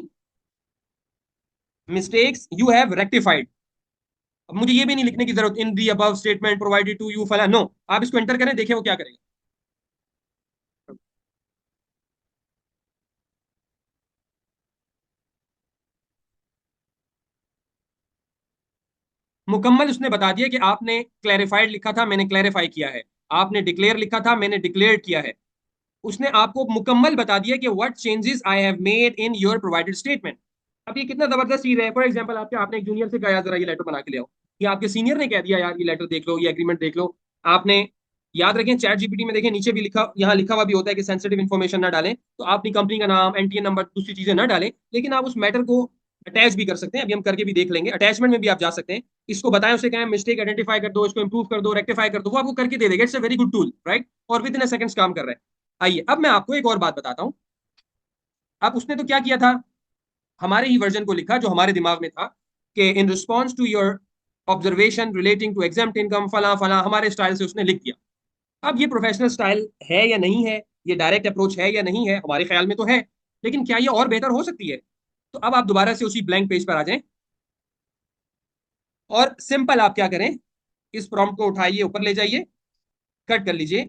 mistakes you have rectified. अब मुझे ये भी नहीं लिखने की जरूरत, in the above statement provided to you फला, नो। आप इसको एंटर करें, देखिए वो क्या करेगा। मुकम्मल उसने बता दिया कि आपने क्लैरिफाइड लिखा था, मैंने क्लैरिफाई किया है। आपने डिक्लेयर लिखा था, मैंने डिक्लेयर किया है। उसने आपको मुकम्मल बता दिया कि what changes I have made in your provided statement. अब ये कितना जबरदस्त चीज है। फॉर एग्जांपल, आपने एक जूनियर से कहा यार जरा ये लेटर बना के ले आओ, या आपके सीनियर ने कह दिया यार ये लेटर देख लो, ये एग्रीमेंट देख लो। आपने, याद रखें चैट जीपीटी में देखें नीचे भी लिखा, यहाँ लिखा हुआ भी होता है कि सेंसिटिव इन्फॉर्मेशन ना डालें, तो आप अपनी कंपनी का नाम, एनटीएन नंबर, दूसरी चीजें ना डालें, लेकिन आप उस मैटर को अटैच भी कर सकते हैं। अभी हम करके भी देख लेंगे, अटैचमेंट में भी आप जा सकते हैं। इसको बताएं, उसे कहें मिस्टेक आइडेंटिफाई कर दो, इसको इंप्रूव कर दो, रेक्टिफाई कर दो, वो आपको करके दे देगा। It's a very good tool, right. और विद इन सेकंड्स काम कर रहा है। आइए अब मैं आपको एक और बात बताता हूं। अब उसने तो क्या किया था, हमारे ही वर्जन को लिखा जो हमारे दिमाग में था, कि in response to your observation relating to exam income फला फला, हमारे स्टाइल से उसने लिख दिया। अब ये प्रोफेशनल स्टाइल है या नहीं है, ये डायरेक्ट अप्रोच है या नहीं है, हमारे ख्याल में तो है, लेकिन क्या ये और बेहतर हो सकती है? तो अब आप दोबारा से उसी ब्लैंक पेज पर आ जाएं, और सिंपल आप क्या करें, इस प्रॉम्प्ट को उठाइए, ऊपर ले जाइए, कट कर लीजिए,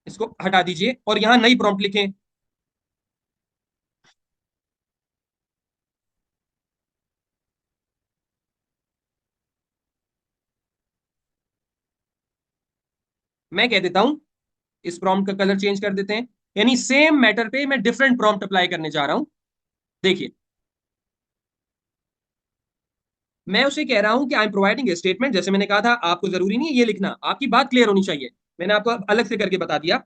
इसको हटा दीजिए, और यहां नई प्रॉम्प्ट लिखें। मैं कह देता हूं, इस प्रॉम्प्ट का कलर चेंज कर देते हैं, यानी सेम मैटर पे मैं डिफरेंट प्रॉम्प्ट अप्लाई करने जा रहा हूं। देखिए, मैं उसे कह रहा हूं कि I am providing A statement. जैसे मैंने कहा था, आपको जरूरी नहीं है ये लिखना, आपकी बात क्लियर होनी चाहिए। मैंने आपको अलग से करके बता दिया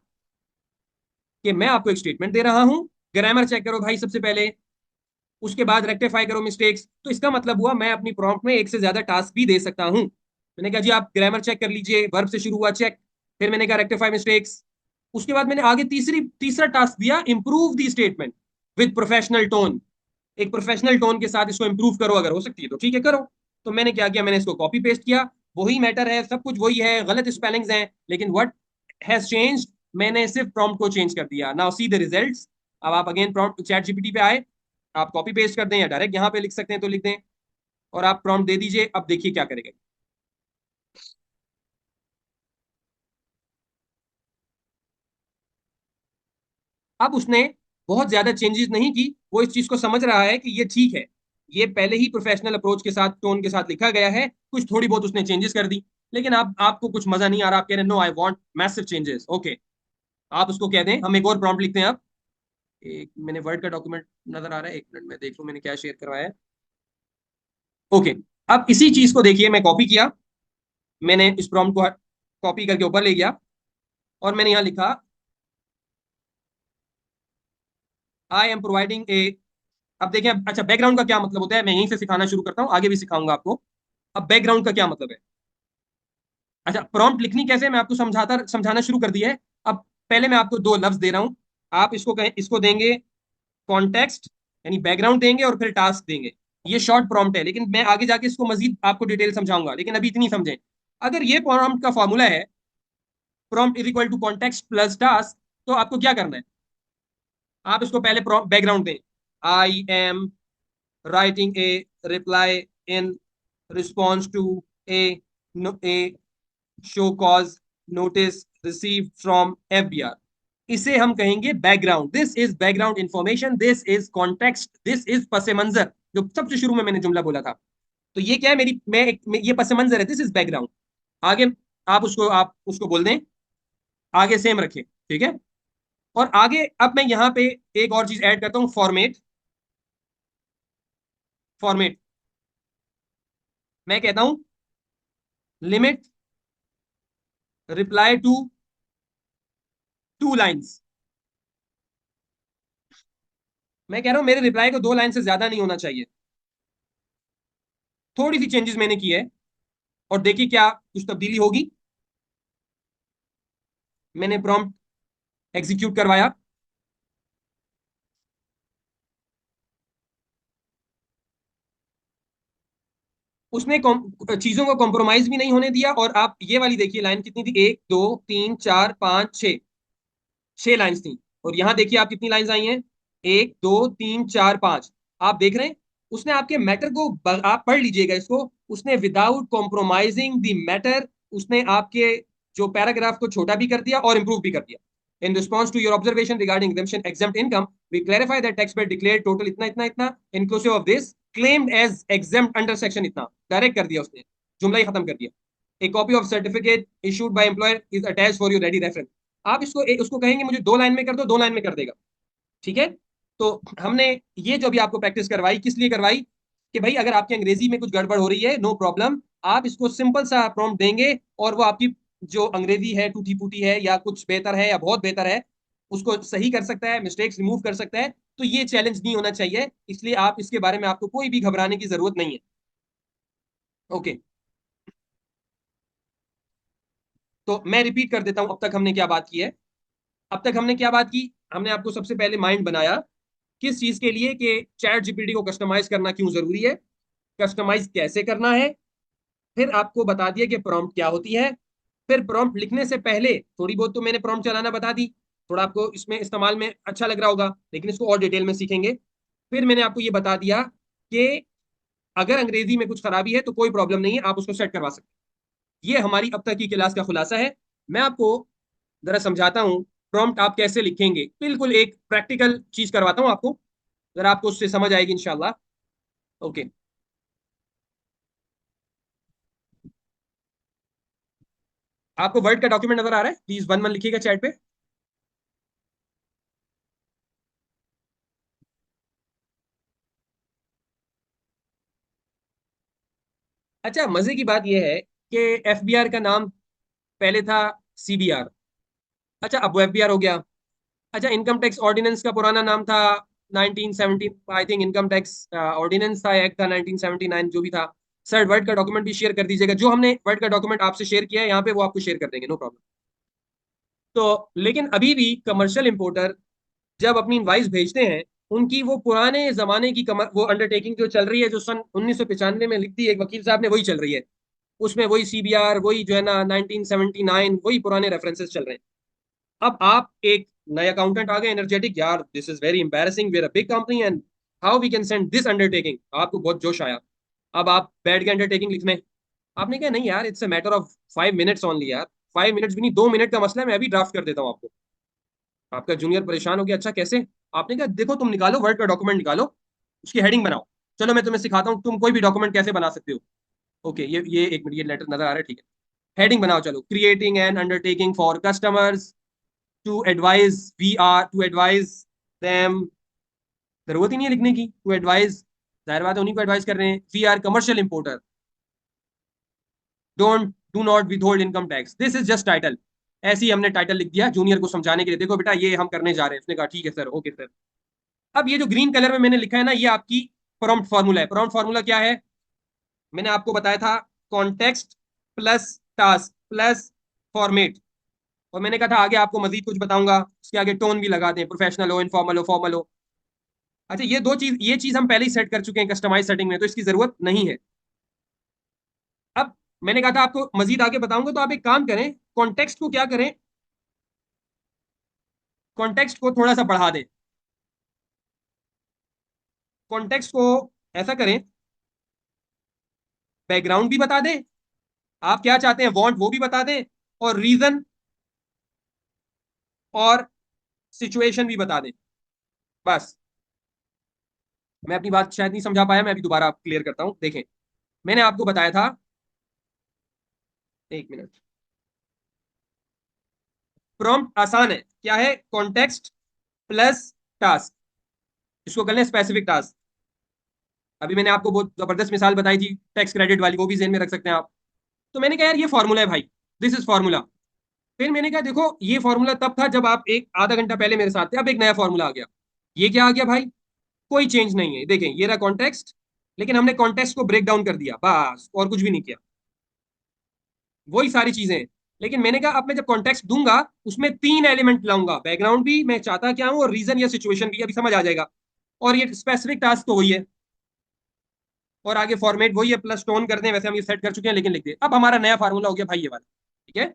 कि मैं आपको एक स्टेटमेंट दे रहा हूं, ग्रामर चेक करो भाई सबसे पहले, उसके बाद रेक्टिफाई करो मिस्टेक्स। तो इसका मतलब हुआ मैं अपनी प्रॉम्प्ट में एक से ज्यादा टास्क भी दे सकता हूं। मैंने कहा जी आप ग्रामर चेक कर लीजिए, वर्ब से शुरू हुआ चेक, फिर मैंने कहा रेक्टिफाई मिस्टेक्स, उसके बाद मैंने आगे तीसरा टास्क दिया, improve the statement with professional tone. एक प्रोफेशनल टोन के साथ इसको इंप्रूव करो, अगर हो सकती है तो ठीक है करो। तो मैंने क्या किया, मैंने इसको कॉपी पेस्ट किया, वही मैटर है, सब कुछ वही है, गलत स्पेलिंग्स हैं, लेकिन व्हाट हैज चेंज्ड, मैंने सिर्फ प्रॉम्प्ट को चेंज कर दिया। Now see the results. अब आप अगेन प्रॉम्प्ट चैट जीपीटी पे आए, आप कॉपी पेस्ट कर दें या डायरेक्ट यहाँ पे लिख सकते हैं तो लिख दें, और आप प्रॉम्प्ट दे दीजिए। अब देखिए क्या करेगा। अब उसने बहुत ज्यादा चेंजेस नहीं की, वो इस चीज को समझ रहा है कि ये ठीक है, ये पहले ही प्रोफेशनल अप्रोच के साथ, टोन के साथ लिखा गया है, कुछ थोड़ी बहुत उसने चेंजेस कर दी। लेकिन आप, आपको कुछ मजा नहीं आ रहा, आप कह रहे no I want massive changes, okay. आप उसको कह दें, हम एक और प्रॉम्प्ट लिखते हैं अब। एक मैंने वर्ड का डॉक्यूमेंट नजर आ रहा है, एक मिनट में देख लूं मैंने क्या शेयर करवाया है। ओके, अब इसी चीज को देखिए, मैं कॉपी किया, मैंने इस प्रॉम्प्ट को कॉपी करके ऊपर ले गया और मैंने यहां लिखा आई एम प्रोवाइडिंग ए। अब देखें, अच्छा बैकग्राउंड का क्या मतलब होता है, मैं यहीं से सिखाना शुरू करता हूँ, आगे भी सिखाऊंगा आपको। अब बैकग्राउंड का क्या मतलब है। अच्छा, प्रॉम्प्ट लिखनी कैसे, मैं आपको समझाना शुरू कर दिया है। अब पहले मैं आपको दो लफ्ज दे रहा हूं, आप इसको कहें, इसको देंगे कॉन्टेक्स्ट, यानी बैकग्राउंड देंगे, और फिर टास्क देंगे। ये शॉर्ट प्रॉम्प्ट है, लेकिन मैं आगे जाके इसको मजीद आपको डिटेल समझाऊंगा, लेकिन अभी इतनी समझें। अगर ये प्रॉम्प्ट का फॉर्मूला है, prompt is equal to context plus task, तो आपको क्या करना है, आप इसको पहले बैकग्राउंड दें। I am writing a reply in response to a a show cause notice received from FBR. इसे हम कहेंगे background, this is background information, this is context, this is पस मंजर, जो सबसे शुरू में मैंने जुमला बोला था। तो ये क्या है, ये पस मंजर है, दिस इज बैकग्राउंड। आगे आप उसको बोल दें, आगे सेम रखें, ठीक है। और आगे अब मैं यहां पे एक और चीज ऐड करता हूं, फॉर्मेट। फॉर्मेट मैं कहता हूं लिमिट रिप्लाई टू 2 लाइन्स। मैं कह रहा हूं मेरे रिप्लाई को 2 लाइन से ज्यादा नहीं होना चाहिए। थोड़ी सी चेंजेस मैंने की है, और देखिए क्या कुछ तब्दीली होगी। मैंने प्रॉम्प्ट एग्जीक्यूट करवाया, उसने चीजों को कॉम्प्रोमाइज भी नहीं होने दिया। और आप ये वाली देखिए, लाइन कितनी थी, 1 2 3 4 5 6, 6 लाइन्स थी। और यहां देखिए आप कितनी लाइन्स आई हैं, 1 2 3 4 5। आप देख रहे हैं, उसने आपके मैटर को आप पढ़ लीजिएगा इसको, उसने विदाउट कॉम्प्रोमाइजिंग द मैटर, उसने आपके जो पैराग्राफ को छोटा भी कर दिया और इंप्रूव भी कर दिया। In response to your observation regarding exempt income, we clarify that taxpayer declared total इतना इतना इतना, inclusive of this claimed as exempt under section इतना। डायरेक्ट कर दिया उसने, जुमला ही खत्म कर दिया। A copy of certificate issued by employer is attached for your ready reference। आप उसको कहेंगे मुझे 2 लाइन में कर दो, 2 लाइन में कर देगा, ठीक है। तो हमने ये जो भी आपको प्रैक्टिस करवाई, किस लिए करवाई, कि भाई अगर आपकी अंग्रेजी में कुछ गड़बड़ हो रही है, नो प्रॉब्लम, आप इसको सिंपल सा प्रॉम्प्ट देंगे, और वो आपकी जो अंग्रेजी है टूटी फूटी है, या कुछ बेहतर है या बहुत बेहतर है, उसको सही कर सकता है, मिस्टेक्स रिमूव कर सकता है। तो ये चैलेंज नहीं होना चाहिए, इसलिए आप इसके बारे में आपको कोई भी घबराने की जरूरत नहीं है। ओके, तो मैं रिपीट कर देता हूं अब तक हमने क्या बात की है। अब तक हमने क्या बात की, हमने आपको सबसे पहले माइंड बनाया किस चीज के लिए, कि चैट जीपीटी को कस्टमाइज करना क्यों जरूरी है, कस्टमाइज कैसे करना है। फिर आपको बता दिया कि प्रॉम्प्ट क्या होती है। फिर प्रॉम्प्ट लिखने से पहले थोड़ी बहुत तो मैंने प्रॉम्प्ट चलाना बता दी, थोड़ा आपको इसमें इस्तेमाल में अच्छा लग रहा होगा, लेकिन इसको और डिटेल में सीखेंगे। फिर मैंने आपको ये बता दिया कि अगर अंग्रेजी में कुछ खराबी है तो कोई प्रॉब्लम नहीं है, आप उसको सेट करवा सकते हैं। ये हमारी अब तक की क्लास का खुलासा है। मैं आपको जरा समझाता हूँ प्रॉम्प्ट आप कैसे लिखेंगे, बिल्कुल एक प्रैक्टिकल चीज करवाता हूँ आपको, जरा आपको उससे समझ आएगी इंशाल्लाह। ओके, आपको वर्ड का डॉक्यूमेंट नजर आ रहा है, प्लीज 1 1 लिखिएगा चैट पे। अच्छा, मजे की बात यह है कि एफबीआर का नाम पहले था सीबीआर, अच्छा अब वो एफबीआर हो गया। अच्छा, इनकम टैक्स ऑर्डिनेंस का पुराना नाम था 1970, I think income tax ordinance था, एक्ट था 1979, जो भी था। सर वर्ड का डॉक्यूमेंट भी शेयर कर दीजिएगा, जो हमने वर्ड का डॉक्यूमेंट आपसे शेयर किया है यहाँ पे, वो आपको शेयर कर देंगे, नो प्रॉब्लम। तो लेकिन अभी भी कमर्शियल इंपोर्टर जब अपनी इनवाइस भेजते हैं, उनकी वो पुराने जमाने की वो अंडरटेकिंग जो चल रही है, जो सन 1995 में लिख दी एक वकील साहब ने, वही चल रही है। उसमें वही सीबीआर, वही जो है ना 1979, वही पुराने रेफरेंसेस चल रहे हैं। अब आप एक नए अकाउंटेंट आ गए एनर्जेटिक, यार this is very embarrassing, where a big company and how we can send this undertaking, आपको बहुत जोश आया। अब आप बैठ के अंडरटेकिंग लिखने, आपने कहा नहीं यार, it's a matter of 5 minutes only यार, 5 मिनट्स भी नहीं, 2 मिनट का मसला है, मैं अभी ड्राफ्ट कर देता हूँ आपको। आपका जूनियर परेशान हो गया, अच्छा कैसे। आपने कहा देखो तुम निकालो वर्ड का डॉक्यूमेंट निकालो, उसकी हेडिंग बनाओ, चलो मैं तुम्हें सिखाता हूँ तुम कोई भी डॉक्यूमेंट कैसे बना सकते हो। ओके, ये एक मिनट, ये लेटर नजर आ रहा है, ठीक है। हेडिंग बनाओ, चलो, creating an undertaking for customers, to advise we are to advise them, जरूरत ही नहीं है लिखने की, टू एडवाइज, जाहिर बात है उन्हीं को एडवाइस कर रहे हैं, we are commercial importer, don't do not withhold income tax, this is just title. ऐसे ही हमने टाइटल लिख दिया जूनियर को समझाने के लिए, देखो बेटा ये हम करने जा रहे हैं। उसने कहा ठीक है सर, ओके सर। अब ये जो ग्रीन कलर में मैंने लिखा है ना, ये आपकी प्रॉम्प्ट फार्मूला है। प्रॉम्प्ट फार्मूला क्या है? मैंने आपको बताया था, context plus task plus format, और मैंने कहा था आगे आपको मजीद कुछ बताऊंगा, उसके आगे टोन भी लगा दें, प्रोफेशनल हो, इनफॉर्मल हो, फॉर्मल हो। अच्छा, ये चीज हम पहले ही सेट कर चुके हैं कस्टमाइज सेटिंग में, तो इसकी जरूरत नहीं है। अब मैंने कहा था आपको मजीद आगे बताऊंगा, तो आप एक काम करें, कॉन्टेक्स्ट को क्या करें, कॉन्टेक्स्ट को थोड़ा सा बढ़ा दें। कॉन्टेक्स्ट को ऐसा करें, बैकग्राउंड भी बता दें, आप क्या चाहते हैं वांट वो भी बता दें, और रीजन और सिचुएशन भी बता दें। बस, मैं अपनी बात शायद नहीं समझा पाया, मैं अभी दोबारा क्लियर करता हूं। देखें, मैंने आपको बताया था, एक मिनट, प्रॉम्प्ट आसान है, क्या है? कॉन्टेक्स्ट प्लस टास्क, इसको कर लें स्पेसिफिक टास्क। अभी मैंने आपको बहुत जबरदस्त मिसाल बताई थी टैक्स क्रेडिट वाली, वो भी जेन में रख सकते हैं आप। तो मैंने कहा यार ये फॉर्मूला है भाई, दिस इज फॉर्मूला। फिर मैंने कहा देखो ये फॉर्मूला तब था जब आप एक आधा घंटा पहले मेरे साथ थे, अब एक नया फॉर्मूला आ गया। ये क्या आ गया भाई? कोई चेंज नहीं है, देखें ये रहा कॉन्टेक्स्ट, लेकिन हमने कॉन्टेक्स्ट को ब्रेक डाउन कर दिया बस, और कुछ भी नहीं किया, वही सारी चीजें हैं। लेकिन मैंने कहा अब मैं जब कॉन्टेक्स्ट दूंगा, उसमें तीन एलिमेंट लाऊंगा, बैकग्राउंड भी मैं चाहता क्या हूं, और रीजन या सिचुएशन भी, अभी समझ आ जाएगा। और ये स्पेसिफिक टास्क तो वही है, और आगे फॉर्मेट वही है, प्लस टोन कर दें, वैसे हम ये सेट कर चुके हैं, लेकिन लिख दे। अब हमारा नया फार्मूला हो गया भाई ये वाला, ठीक है।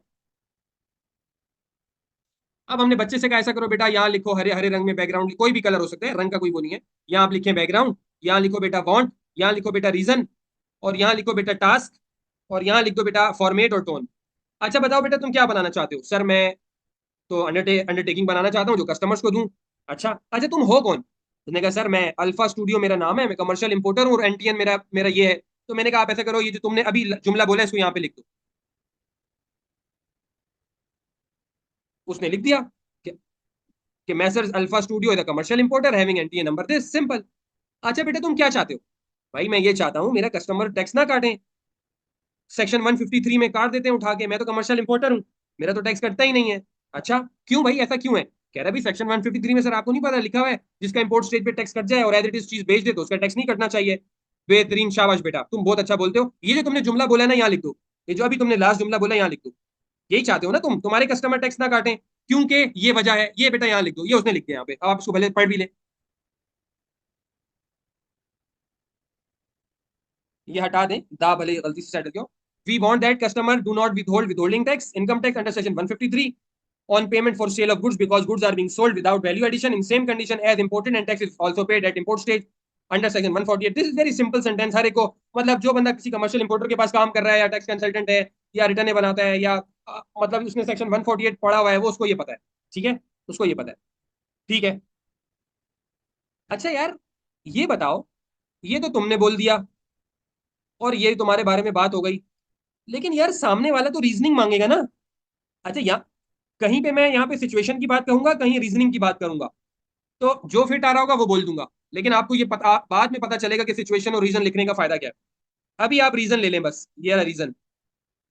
अब हमने बच्चे से कहा ऐसा करो बेटा, यहाँ लिखो हरे हरे रंग में बैकग्राउंड, कोई भी कलर हो सकता है, रंग का कोई वो नहीं है। यहाँ आप लिखें बैकग्राउंड, यहाँ लिखो बेटा वांट, यहाँ लिखो बेटा रीजन, और यहाँ लिखो बेटा टास्क, और यहाँ लिख दो बेटा फॉर्मेट और टोन। अच्छा बताओ बेटा तुम क्या बनाना चाहते हो? सर मैं तो अंडरटेकिंग बनाना चाहता हूँ जो कस्टमर्स को दूं। अच्छा अच्छा, तुम हो कौन? उसने कहा सर मैं अल्फा स्टूडियो मेरा नाम है, मैं कमर्शियल इंपोर्टर हूँ, और एनटीएन मेरा मेरा ये है। तो मैंने कहा आप ऐसा करो, ये जो तुमने अभी जुमला बोला है इसको यहाँ पे लिख दो। उसने लिख दिया कि, कि Messrs alpha studio is a commercial importer having NTN number this, simple. अच्छा बेटा तुम क्या चाहते हो? भाई मैं ये चाहता हूँ मेरा कस्टमर टैक्स ना काटें, सेक्शन 153 में काट देते हैं उठा के, मैं तो कमर्शियल इंपोर्टर हूँ, मेरा तो टैक्स कटता ही नहीं है। अच्छा क्यों भाई, ऐसा क्यों है? कह रहा भाई सेक्शन 153 में सर आपको नहीं पता लिखा हुआ है, जिसका इंपोर्ट स्टेज पे टैक्स कट जाए और एज इट इज चीज बेच दे तो उसका टैक्स नहीं कटना चाहिए। बेहतरीन, शाबाश बेटा, तुम बहुत अच्छा बोलते हो। ये जो तुमने जुमला बोला है ना यहाँ लिख दो, ये जो अभी तुमने लास्ट जुमला बोला यहाँ लिख दो। यही चाहते हो ना तुम, तुम्हारे कस्टमर टैक्स ना काटें, क्योंकि ये वजह है, ये बेटा यहाँ लिख दो, ये उसने लिख दिया यहाँ पे, अब आप इसको भले पढ़ भी ले। ये हटा दें, दा भले गलती से सेटल क्यों। We want that customer do not withhold withholding tax income tax under section 153 on payment for sale of goods because goods are being sold without value addition in same condition as imported and tax is also paid at import stage under section 148. This is very simple sentence। हर एक को मतलब जो बंदा किसी कमर्शियल इंपोर्टर के पास काम कर रहा है, या टैक्स कंसल्टेंट है, या रिटर्न बनाता है, या मतलब उसने सेक्शन 148 पढ़ा हुआ है, वो उसको ये पता है, ठीक है, उसको ये पता है, ठीक है। अच्छा यार ये बताओ, ये तो तुमने बोल दिया और ये तुम्हारे बारे में बात हो गई, लेकिन यार सामने वाला तो रीजनिंग मांगेगा ना। अच्छा यहाँ कहीं पे मैं यहाँ पे सिचुएशन की बात कहूंगा, कहीं रीजनिंग की बात करूंगा, तो जो फिट आ रहा होगा वो बोल दूंगा, लेकिन आपको ये पता बाद में पता चलेगा कि सिचुएशन और रीजन लिखने का फायदा क्या है। अभी आप रीजन ले लें, बस ये रहा रीजन।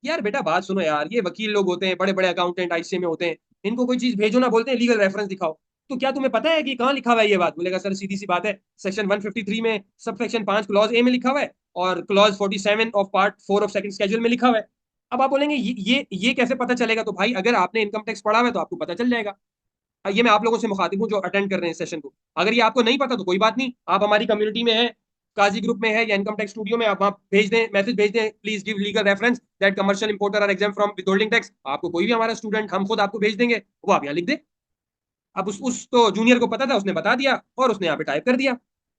यार बेटा बात सुनो यार, ये वकील लोग होते हैं, बड़े बड़े अकाउंटेंट आईसीए में होते हैं, इनको कोई चीज भेजो ना, बोलते हैं लीगल रेफरेंस दिखाओ। तो क्या तुम्हें पता है कि कहाँ लिखा हुआ है ये बात? बोलेगा सर सीधी सी बात है, सेक्शन 153 में सब सेक्शन 5 क्लॉज ए में लिखा हुआ है, और clause 47 of part 4 of second schedule में लिखा हुआ है। अब आप बोलेंगे ये कैसे पता चलेगा? तो भाई अगर आपने इनकम टैक्स पढ़ा हुआ है तो आपको पता चल जाएगा। ये मैं आप लोगों से मुखातिब हूँ जो अटेंड कर रहे हैं सेशन को। अगर ये आपको नहीं पता तो कोई बात नहीं, आप हमारी कम्युनिटी में है, काजी ग्रुप में है, या इनकम टैक्स स्टूडियो में, आप वहाँ भेज दें, मैसेज भेज दें, please give legal reference that commercial importer are exempt from withholding tax. आपको कोई भी हमारा स्टूडेंट, हम खुद आपको भेज देंगे, वो आप यहाँ लिख दे। अब उस तो जूनियर को पता था, उसने बता दिया और उसने यहाँ पे टाइप कर दिया।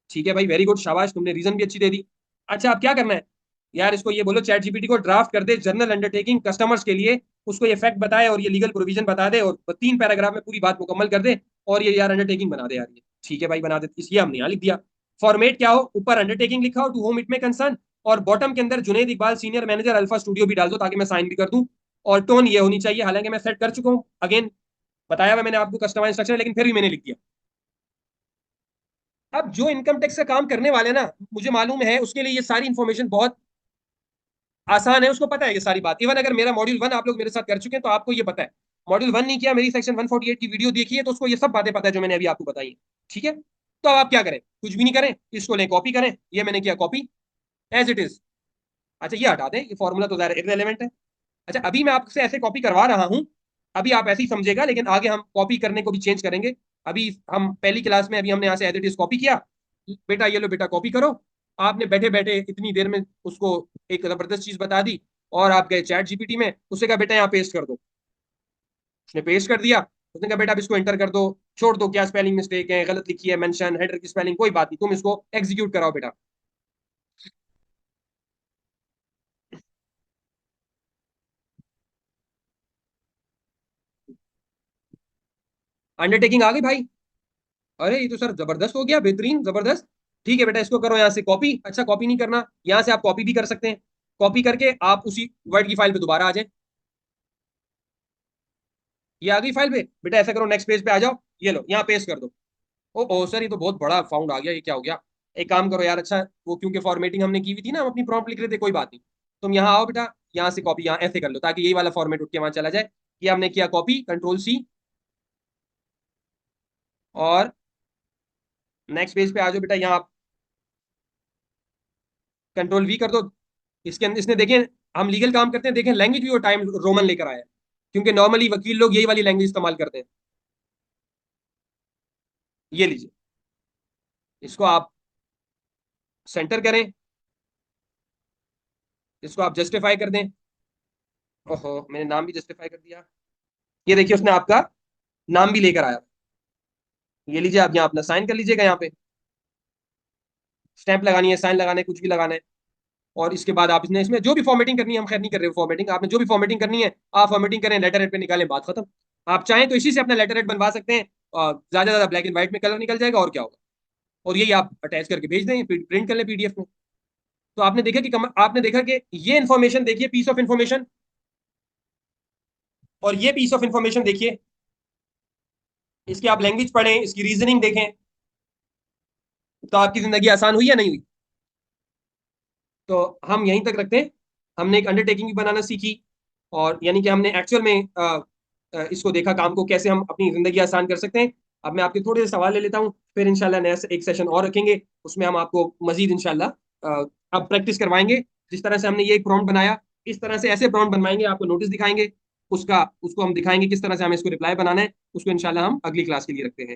ठीक है भाई, वेरी गुड, शाबाश, तुमने रीजन भी अच्छी दे दी। अच्छा अब क्या करना है? यार इसको ये बोलो चैट जीपीटी को ड्राफ्ट कर दे जनरल अंडरटेकिंग कस्टमर्स के लिए, उसको ये फैक्ट बताए और ये लीगल प्रोविजन बता दे, और 3 पैराग्राफ में पूरी बात मुकम्मल कर दे, और ये यार अंडरटेकिंग बना दे यार ये। ठीक है भाई बना दे, इसलिए हमने यहाँ लिख दिया। फॉर्मेट क्या हो, ऊपर अंडरटेकिंग लिखा हो टू होम इट में कंसर्न, और बॉटम के अंदर Junaid Iqbal senior manager alpha studio भी डाल दो ताकि मैं साइन भी कर दूं। और टोन ये होनी चाहिए, हालांकि मैं सेट कर चुका हूँ, अगेन बताया हुआ मैंने आपको कस्टमाइज इंस्ट्रक्शन, लेकिन फिर भी मैंने लिख दिया। अब जो इनकम टैक्स का काम करने वाले ना, मुझे मालूम है उसके लिए ये सारी इंफॉर्मेशन बहुत आसान है, उसको पता है ये सारी बात। इवन अगर मेरा मॉड्यूल 1 आप लोग मेरे साथ कर चुके हैं तो आपको ये पता है। मॉड्यूल 1 नहीं किया, मेरी सेक्शन 148 की वीडियो देखी है, तो उसको ये सब बातें पता है जो मैंने अभी आपको बताई है। ठीक है, तो अब आप क्या करें, कुछ भी नहीं करें, इसको लें कॉपी करें, ये मैंने किया कॉपी एज इट इज। अच्छा ये हटा दें, ये फॉर्मूला तो इररेलेवेंट है। अच्छा अभी मैं आपसे ऐसे कॉपी करवा रहा हूं, अभी आप ऐसे ही समझेगा, लेकिन आगे हम कॉपी करने को भी चेंज करेंगे। अभी हम पहली क्लास में, अभी हमने यहाँ से एज इट इज कॉपी किया, बेटा ये लो बेटा कॉपी करो। आपने बैठे बैठे इतनी देर में उसको एक जबरदस्त चीज बता दी, और आप गए चैट जीपीटी में, उससे कहा बेटा यहाँ पेस्ट कर दो। उसने पेस्ट कर दिया, उसने कहा बेटा अब इसको एंटर कर दो, छोड़ दो क्या स्पेलिंग मिस्टेक है, गलत लिखी है, मेंशन हेडर की स्पेलिंग, कोई बात नहीं, तुम इसको एग्जीक्यूट कराओ बेटा। अंडरटेकिंग आ गई भाई। अरे ये तो सर जबरदस्त हो गया, बेहतरीन जबरदस्त। ठीक है बेटा, इसको करो यहाँ से कॉपी। अच्छा कॉपी नहीं करना, यहाँ से आप कॉपी भी कर सकते हैं। कॉपी करके आप उसी वर्ड की फाइल पे दोबारा आ जाए। ये आ गई फाइल पे, बेटा ऐसा करो नेक्स्ट पेज पे आ जाओ, ये लो यहाँ पेस्ट कर दो। ओ सर ये तो बहुत बड़ा फाउंड आ गया, ये क्या हो गया। एक काम करो यार, अच्छा वो क्योंकि फॉर्मेटिंग हमने की हुई थी ना, हम अपनी प्रॉम्प्ट लिख रहे थे, कोई बात नहीं। तुम यहाँ आओ बेटा, यहाँ से कॉपी यहाँ ऐसे कर लो, ताकि यही वाला फॉर्मेट उठ के वहां चला जाए। ये हमने किया कॉपी, कंट्रोल C, और नेक्स्ट पेज पे आ जाओ बेटा, यहाँ कंट्रोल V कर दो। इसके अंदर इसने देखें, हम लीगल काम करते हैं, देखें लैंग्वेज भी वो टाइम रोमन लेकर आया है, क्योंकि नॉर्मली वकील लोग यही वाली लैंग्वेज इस्तेमाल करते हैं। ये लीजिए, इसको आप सेंटर करें, इसको आप जस्टिफाई कर दें। ओहो मैंने नाम भी जस्टिफाई कर दिया। ये देखिए उसने आपका नाम भी लेकर आया। ये लीजिए, आप यहाँ अपना साइन कर लीजिएगा, यहाँ पे स्टैंप लगानी है, साइन लगाना है, कुछ भी लगाना है। और इसके बाद आप इसने इसमें जो भी फॉर्मेटिंग करनी है, हम खैर नहीं कर रहे फॉर्मेटिंग, आपने जो भी फॉर्मेटिंग करनी है आप फॉर्मेटिंग करें, लेटर हेड पे निकालें, बात खत्म। आप चाहें तो इसी से अपना लेटर हेड बनवा सकते हैं, और ज्यादा ज्यादा ब्लैक एंड व्हाइट में कलर निकल जाएगा, और क्या होगा। और यही आप अटैच करके भेज दें, प्रिंट कर लें PDF में। तो आपने देखा कि आपने देखा कि ये इन्फॉर्मेशन देखिए, पीस ऑफ इन्फॉर्मेशन, और ये पीस ऑफ इन्फॉर्मेशन देखिए, इसकी आप लैंग्वेज पढ़ें, इसकी रीजनिंग देखें, तो आपकी जिंदगी आसान हुई या नहीं हुई। तो हम यहीं तक रखते हैं। हमने एक अंडरटेकिंग भी बनाना सीखी, और यानी कि हमने एक्चुअल में इसको देखा काम को, कैसे हम अपनी जिंदगी आसान कर सकते हैं। अब मैं आपके थोड़े से सवाल ले लेता हूँ, फिर इंशाल्लाह नया एक सेशन और रखेंगे, उसमें हम आपको मजीद इंशाल्लाह अब प्रैक्टिस करवाएंगे। जिस तरह से हमने ये एक प्रॉम्प्ट बनाया, इस तरह से ऐसे प्रॉम्प्ट बनवाएंगे, आपको नोटिस दिखाएंगे, उसको हम दिखाएंगे किस तरह से हमें इसको रिप्लाई बनाना है। उसको इंशाल्लाह हम अगली क्लास के लिए रखते हैं।